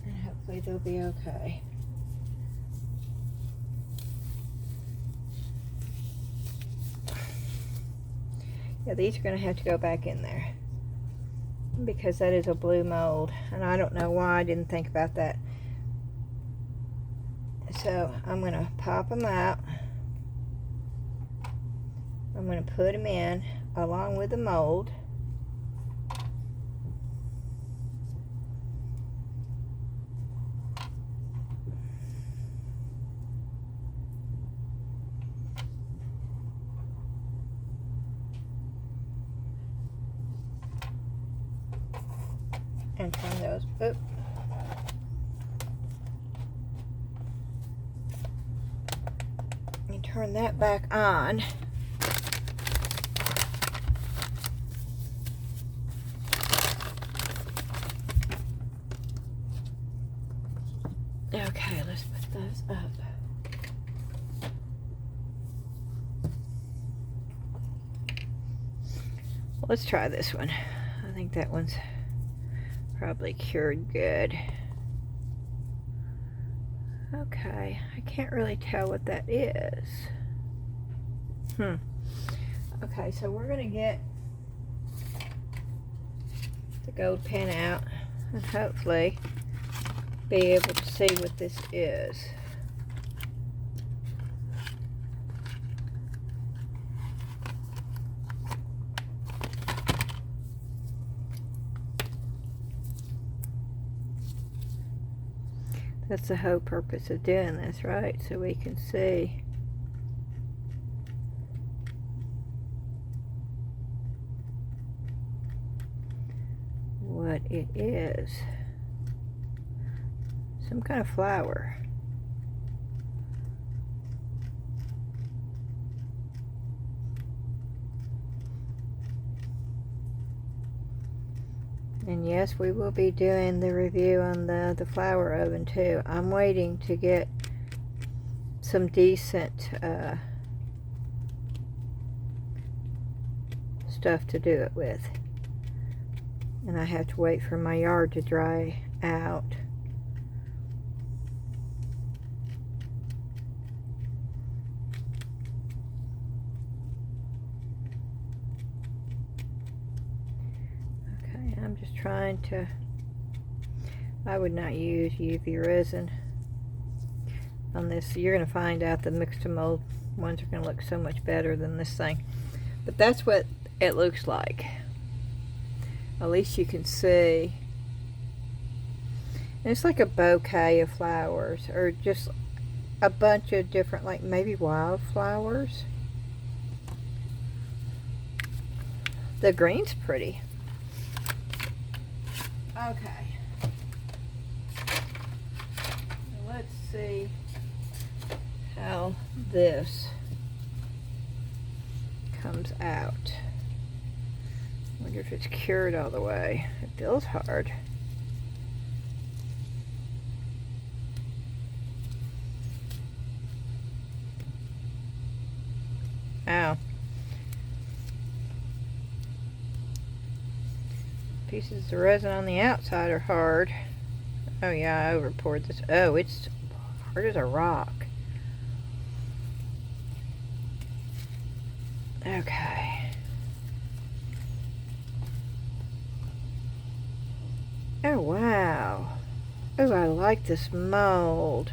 A: and hopefully they'll be okay. Yeah, these are going to have to go back in there because that is a blue mold, and I don't know why I didn't think about that. So I'm going to pop them out. I'm going to put them in along with the mold. And turn those, oop. And turn that back on. Okay, let's put those up. Let's try this one. I think that one's probably cured good. Okay, I can't really tell what that is. Okay, so we're gonna get the gold pen out and hopefully be able to see what this is. That's the whole purpose of doing this, right? So we can see. What it is. Some kind of flower. And yes, we will be doing the review on the flower oven too. I'm waiting to get some decent stuff to do it with. And I have to wait for my yard to dry out. I'm just trying to, I would not use UV resin. on this. You're going to find out the Mix2Mold ones are going to look so much better than this thing. But that's what it looks like. At least you can see. And it's like a bouquet of flowers, or just a bunch of different, like maybe wildflowers. The green's pretty. Okay. Let's see how this comes out. Wonder if it's cured all the way. It feels hard. Ow. Pieces of resin on the outside are hard. Oh yeah, I over poured this. Oh, it's hard as a rock. Okay. Oh wow. Oh, I like this mold.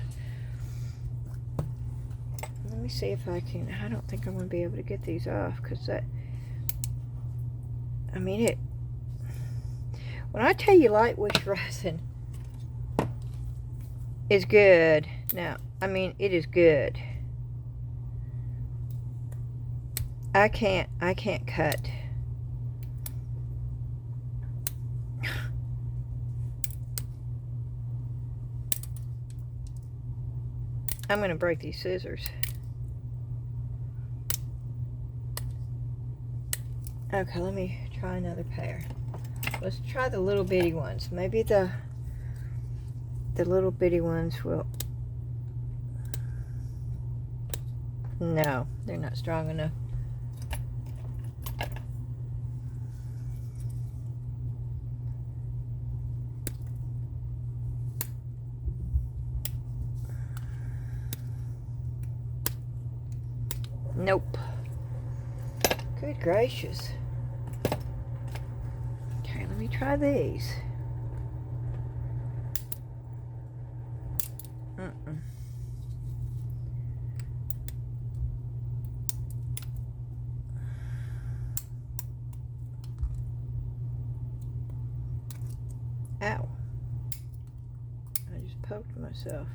A: Let me see if I can. I don't think I'm going to be able to get these off, because that, I mean, it, when I tell you Lightwish resin is good, now, I mean, it is good. I can't cut. I'm going to break these scissors. Okay, let me try another pair. Let's try the little bitty ones. Maybe the little bitty ones will... No, they're not strong enough. Nope. Good gracious. Okay, let me try these. Ow. I just poked myself.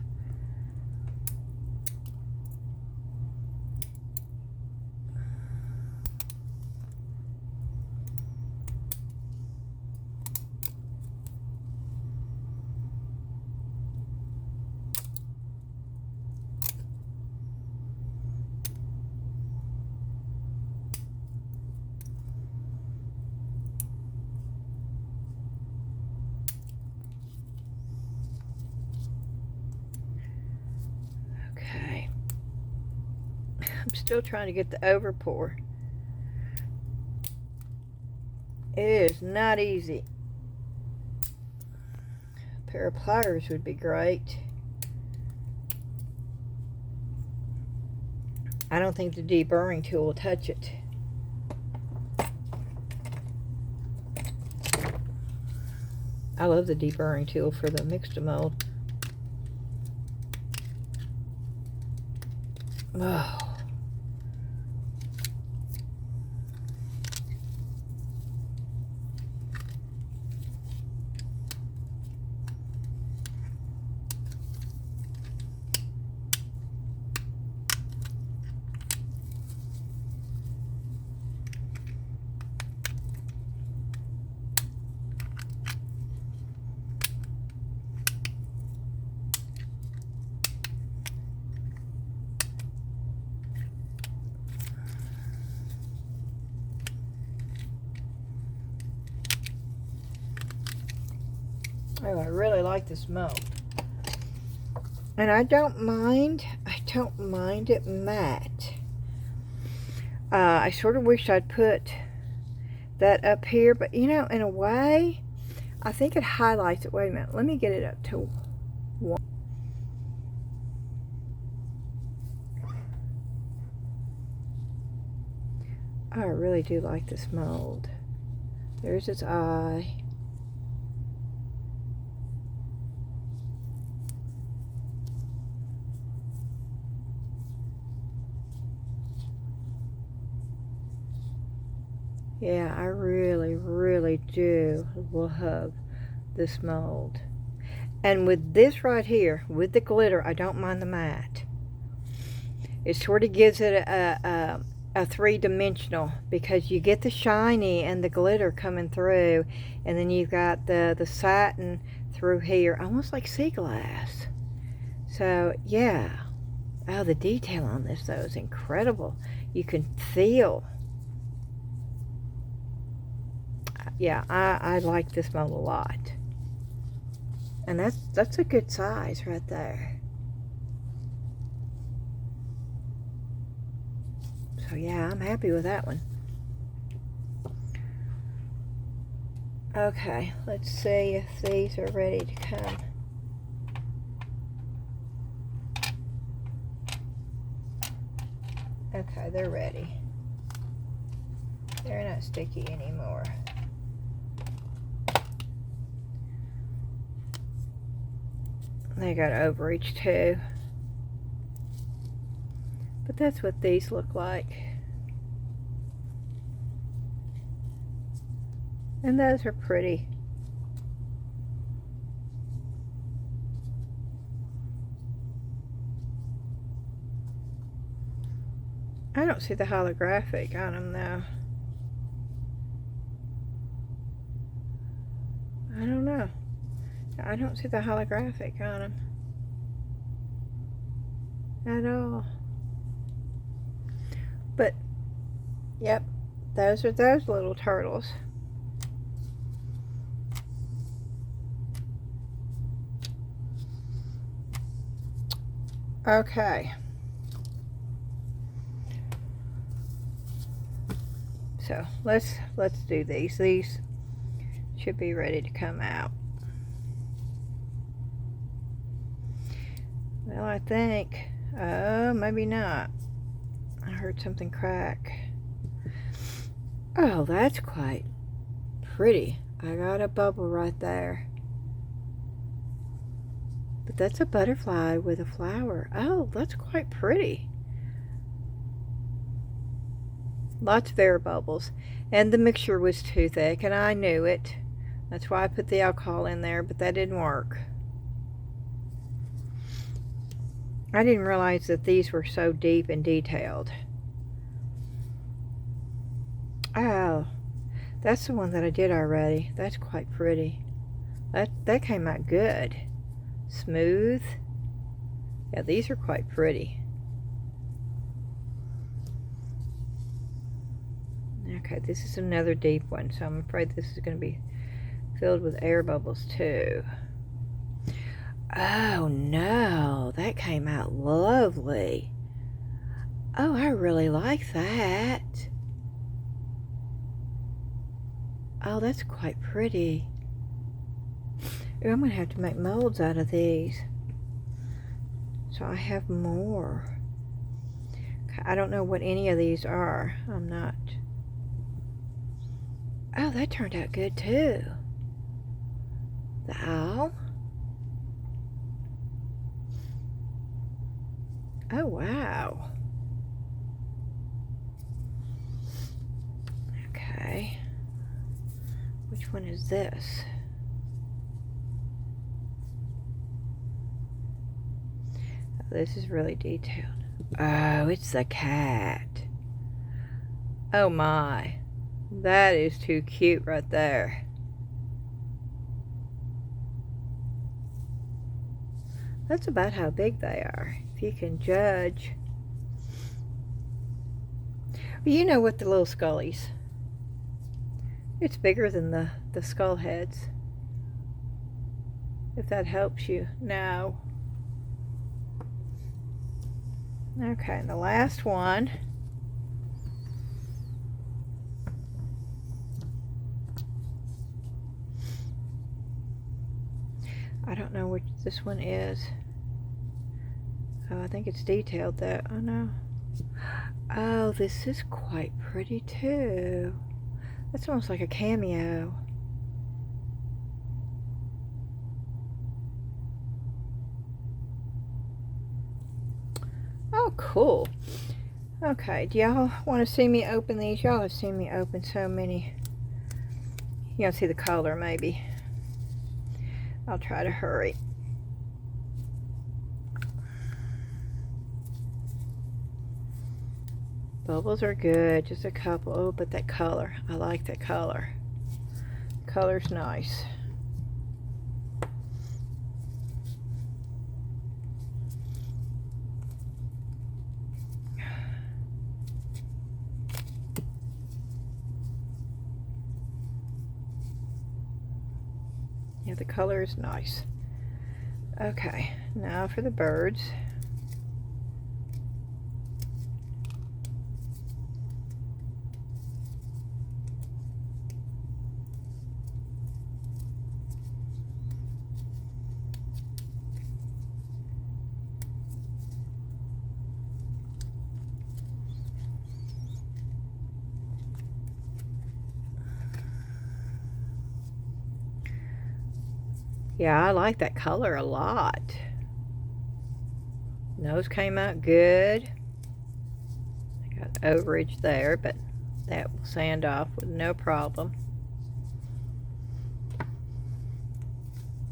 A: I'm still trying to get the over pour. It is not easy. A pair of pliers would be great. I don't think the deburring tool will touch it. I love the deburring tool for the Mix2Mold. Oh. Oh, I really like this mold. And I don't mind it matte. I sort of wish I'd put that up here, but you know, in a way, I think it highlights it. Wait a minute, let me get it up to 1. I really do like this mold. There's its eye. Yeah, I really, really do love this mold. And with this right here, with the glitter, I don't mind the matte. It sort of gives it a three-dimensional, because you get the shiny and the glitter coming through, and then you've got the satin through here, almost like sea glass. So, yeah. Oh, the detail on this, though, is incredible. You can feel. Yeah, I like this mold a lot. And that's a good size right there. So yeah, I'm happy with that one. Okay, let's see if these are ready to come. Okay, they're ready. They're not sticky anymore. They got overreach too. But that's what these look like. And those are pretty. I don't see the holographic on them though. I don't know. I don't see the holographic on them at all. But, yep, those are those little turtles. Okay. So, let's do these. These should be ready to come out. Well, I think, maybe not. I heard something crack. Oh, that's quite pretty. I got a bubble right there. But that's a butterfly with a flower. Oh, that's quite pretty. Lots of air bubbles. And the mixture was too thick, and I knew it. That's why I put the alcohol in there, but that didn't work. I didn't realize that these were so deep and detailed. Oh, that's the one that I did already. That's quite pretty. That came out good. Smooth. Yeah, these are quite pretty. Okay, this is another deep one, so I'm afraid this is going to be filled with air bubbles too. Oh no, that came out lovely. Oh, I really like that. Oh, that's quite pretty. Ooh, I'm going to have to make molds out of these, so I have more. I don't know what any of these are. I'm not. Oh, that turned out good too. The owl. Oh, wow. Okay. Which one is this? Oh, this is really detailed. Oh, it's the cat. Oh my. That is too cute right there. That's about how big they are, if you can judge. But you know what, the little scullies. It's bigger than the skull heads. If that helps you. No. Okay, and the last one. I don't know which this one is. Oh, I think it's detailed though. Oh no. Oh, this is quite pretty too. That's almost like a cameo. Oh, cool. Okay, do y'all want to see me open these? Y'all have seen me open so many. You don't see the color maybe. I'll try to hurry. Bubbles are good, just a couple. Oh, but that color, I like that color. Color's nice. Yeah, the color is nice. Okay, now for the birds. Yeah, I like that color a lot. Nose came out good. I got overage there, but that will sand off with no problem.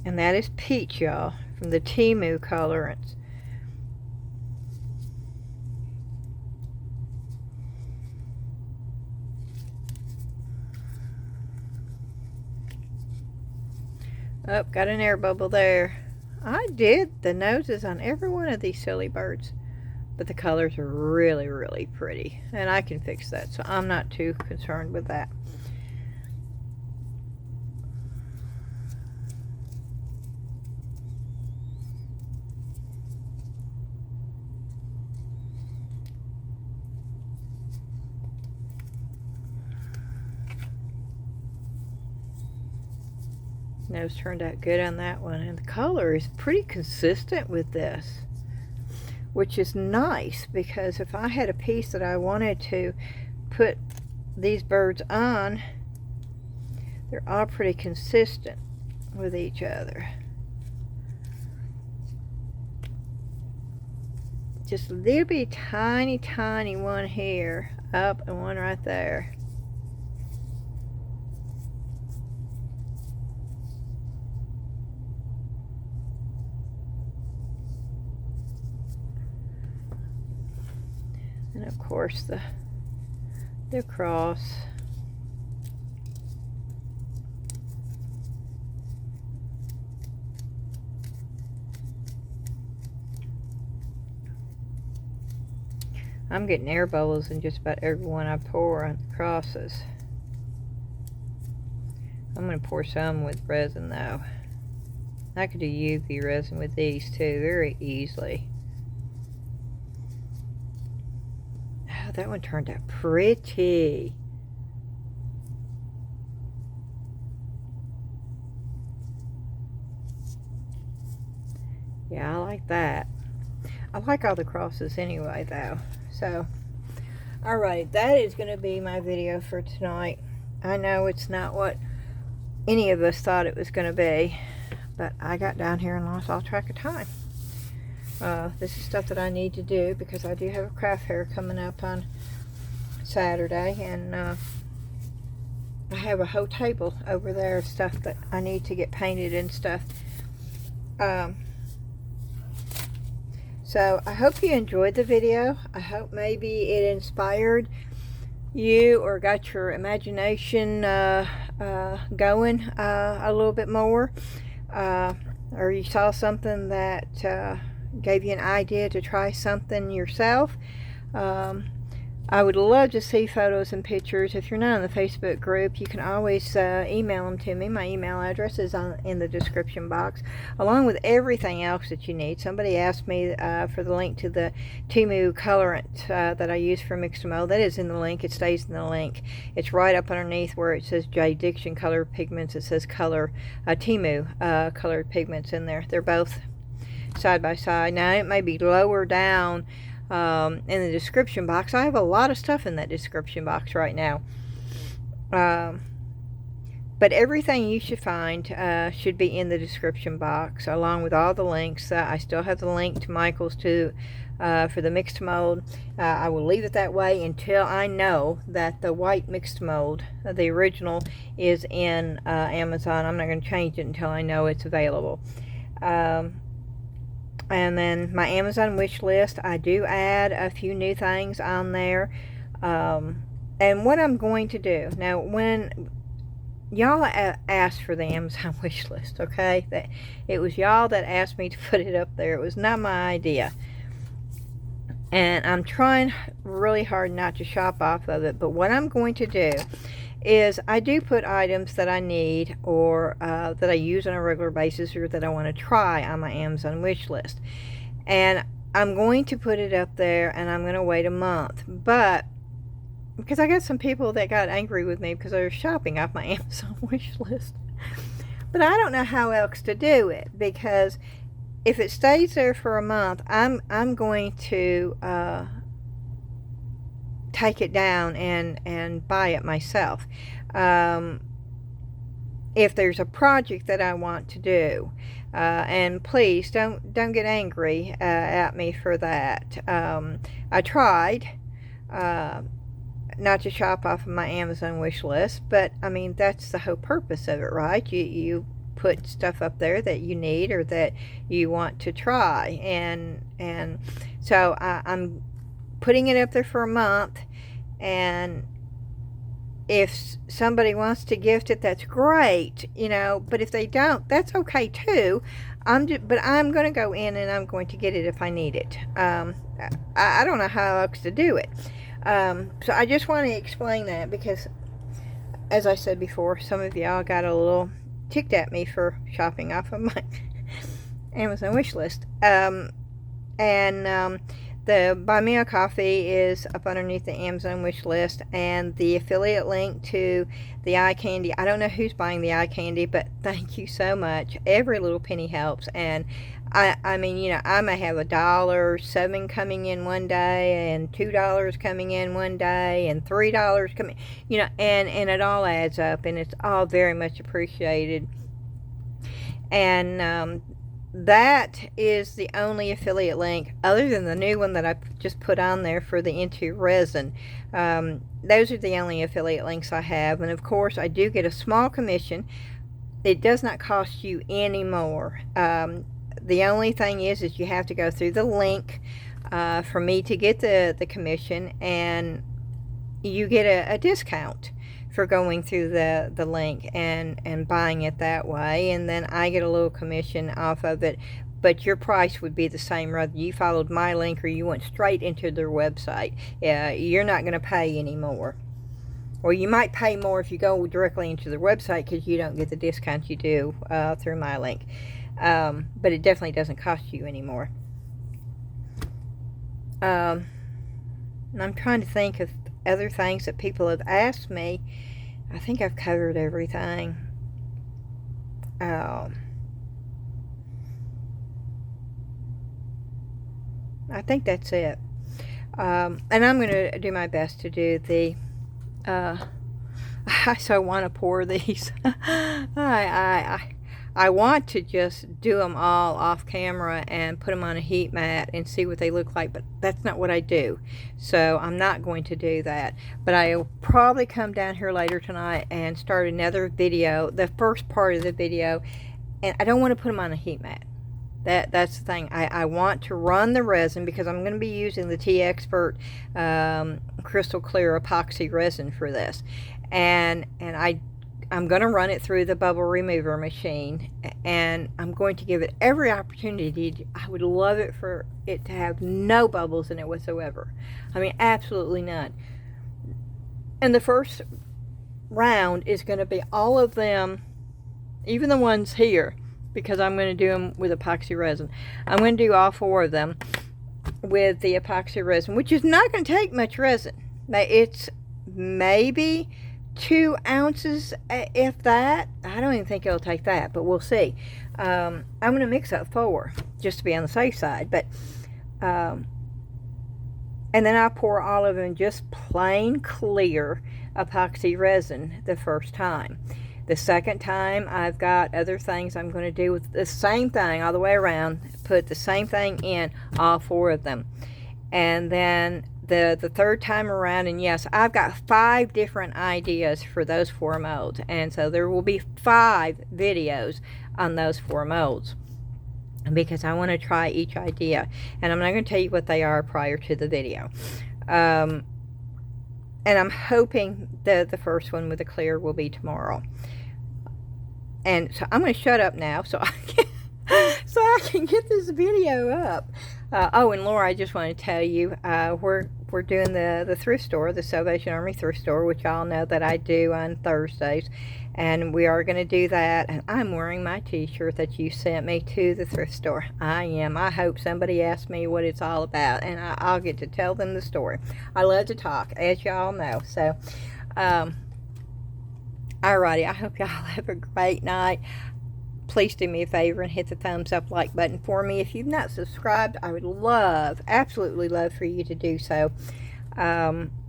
A: And that is peach, y'all, from the TEMU colorants. Oh, got an air bubble there. I did the noses on every one of these silly birds, but the colors are really, really pretty, and I can fix that, so I'm not too concerned with that. Nose turned out good on that one, and the color is pretty consistent with this, which is nice, because if I had a piece that I wanted to put these birds on, they're all pretty consistent with each other. Just a little bit tiny one here up and one right there. And of course the cross. I'm getting air bubbles in just about every one I pour on the crosses. I'm going to pour some with resin though. I could do UV resin with these too very easily. Oh, that one turned out pretty. Yeah, I like that. I like all the crosses anyway though. So, alright, that is going to be my video for tonight. I know it's not what any of us thought it was going to be, but I got down here and lost all track of time. This is stuff that I need to do because I do have a craft fair coming up on Saturday, and I have a whole table over there of stuff that I need to get painted and stuff. So I hope you enjoyed the video. I hope maybe it inspired you or got your imagination going a little bit more, or you saw something that gave you an idea to try something yourself. I would love to see photos and pictures. If you're not in the Facebook group, you can always email them to me. My email address is in the description box, along with everything else that you need. Somebody asked me for the link to the TEMU colorant that I use for Mix2Mold. That is in the link. It stays in the link. It's right up underneath where it says J Diction Color Pigments. It says color TEMU colored pigments in there. They're both side by side. Now it may be lower down in the description box. I have a lot of stuff in that description box right now, But everything you should find should be in the description box, along with all the links. I still have the link to Michael's for the Mix2Mold. I will leave it that way until I know that the white Mix2Mold, the original, is in Amazon. I'm not going to change it until I know it's available. And then my Amazon wish list, I do add a few new things on there. And what I'm going to do, now when y'all asked for the Amazon wish list, okay? That it was y'all that asked me to put it up there. It was not my idea. And I'm trying really hard not to shop off of it. But what I'm going to do is I do put items that I need or that I use on a regular basis or that I want to try on my Amazon wish list. And I'm going to put it up there and I'm going to wait a month. But because I got some people that got angry with me because they were shopping off my Amazon wish list. But I don't know how else to do it, because if it stays there for a month, I'm going to take it down and buy it myself. If there's a project that I want to do, and please don't get angry at me for that. I tried not to shop off of my Amazon wish list, but I mean, that's the whole purpose of it, right? You put stuff up there that you need or that you want to try, and so I'm putting it up there for a month, and if somebody wants to gift it, that's great, you know, but if they don't, that's okay too. But I'm going to go in and I'm going to get it if I need it. I don't know how else to do it. So I just want to explain that, because as I said before, some of y'all got a little ticked at me for shopping off of my Amazon wish list. The Buy Me a Coffee is up underneath the Amazon wish list, and the affiliate link to the eye candy. I don't know who's buying the eye candy, but thank you so much. Every little penny helps, and I mean, you know, I may have $1.07 coming in one day, and $2 coming in one day, and $3 coming, you know, and it all adds up, and it's all very much appreciated. And that is the only affiliate link, other than the new one that I just put on there for the Into Resin. Those are the only affiliate links I have, and of course I do get a small commission. It does not cost you any more. The only thing is you have to go through the link for me to get the commission, and you get a discount for going through the link and buying it that way, and then I get a little commission off of it. But your price would be the same whether you followed my link or you went straight into their website. You're not going to pay any more. Or you might pay more if you go directly into their website, because you don't get the discount you do through my link. But it definitely doesn't cost you any more. And I'm trying to think of other things that people have asked me. I think I've covered everything. I think that's it. And I'm going to do my best to do the I so want to pour these. I want to just do them all off camera and put them on a heat mat and see what they look like, but that's not what I do. So I'm not going to do that. But I'll probably come down here later tonight and start another video, the first part of the video, and I don't want to put them on a heat mat. That's the thing. I want to run the resin, because I'm going to be using the T-Expert crystal clear epoxy resin for this, and I'm going to run it through the bubble remover machine, and I'm going to give it every opportunity. I would love it for it to have no bubbles in it whatsoever. I mean, absolutely none. And the first round is going to be all of them, even the ones here, because I'm going to do them with epoxy resin. I'm going to do all 4 of them with the epoxy resin, which is not going to take much resin. Now, it's maybe 2 ounces, if that. I don't even think it'll take that, but we'll see. I'm going to mix up 4 just to be on the safe side, but and then I pour all of them just plain clear epoxy resin the first time. The second time, I've got other things I'm going to do with the same thing all the way around. Put the same thing in all 4 of them. And then the third time around, and yes, I've got 5 different ideas for those 4 molds. And so there will be 5 videos on those 4 molds, because I want to try each idea. And I'm not going to tell you what they are prior to the video. And I'm hoping that the first one with the clear will be tomorrow. And so I'm going to shut up now so I can get this video up. Oh, and Laura, I just want to tell you, we're doing the thrift store, the Salvation Army thrift store, which y'all know that I do on Thursdays. And we are going to do that. And I'm wearing my t-shirt that you sent me to the thrift store. I am. I hope somebody asks me what it's all about, and I'll get to tell them the story. I love to talk, as y'all know. So, alrighty, I hope y'all have a great night. Please do me a favor and hit the thumbs up like button for me. If you've not subscribed, I would love, absolutely love for you to do so.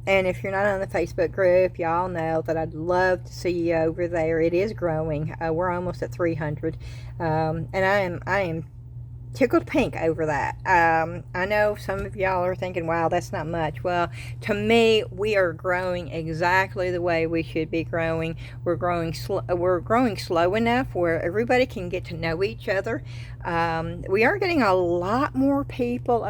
A: And if you're not on the Facebook group, y'all know that I'd love to see you over there. It is growing. We're almost at 300. And I am tickled pink over that. I know some of y'all are thinking, wow, that's not much. Well, to me, we are growing exactly the way we should be growing. We're growing slow enough where everybody can get to know each other. We are getting a lot more people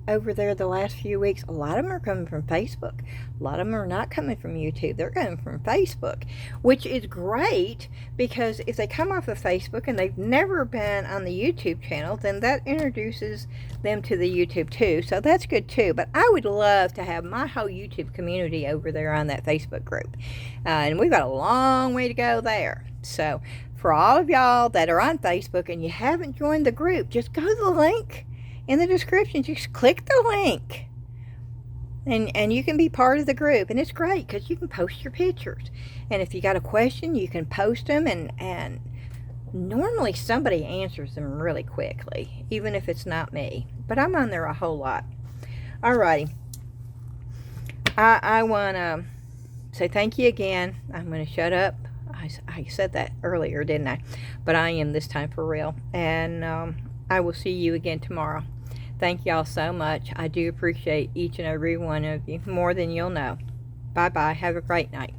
A: over there the last few weeks. A lot of them are coming from Facebook. A lot of them are not coming from YouTube. They're coming from Facebook, which is great, because if they come off of Facebook and they've never been on the YouTube channel, then that introduces them to the YouTube too. So that's good too. But I would love to have my whole YouTube community over there on that Facebook group. And we've got a long way to go there. So for all of y'all that are on Facebook and you haven't joined the group, just go to the link in the description. Just click the link, and you can be part of the group. And it's great because you can post your pictures, and if you got a question, you can post them, and normally somebody answers them really quickly, even if it's not me. But I'm on there a whole lot. Alrighty, I want to say thank you again. I'm going to shut up. I said that earlier, didn't I? But I am this time for real. And I will see you again tomorrow. Thank y'all so much. I do appreciate each and every one of you more than you'll know. Bye-bye. Have a great night.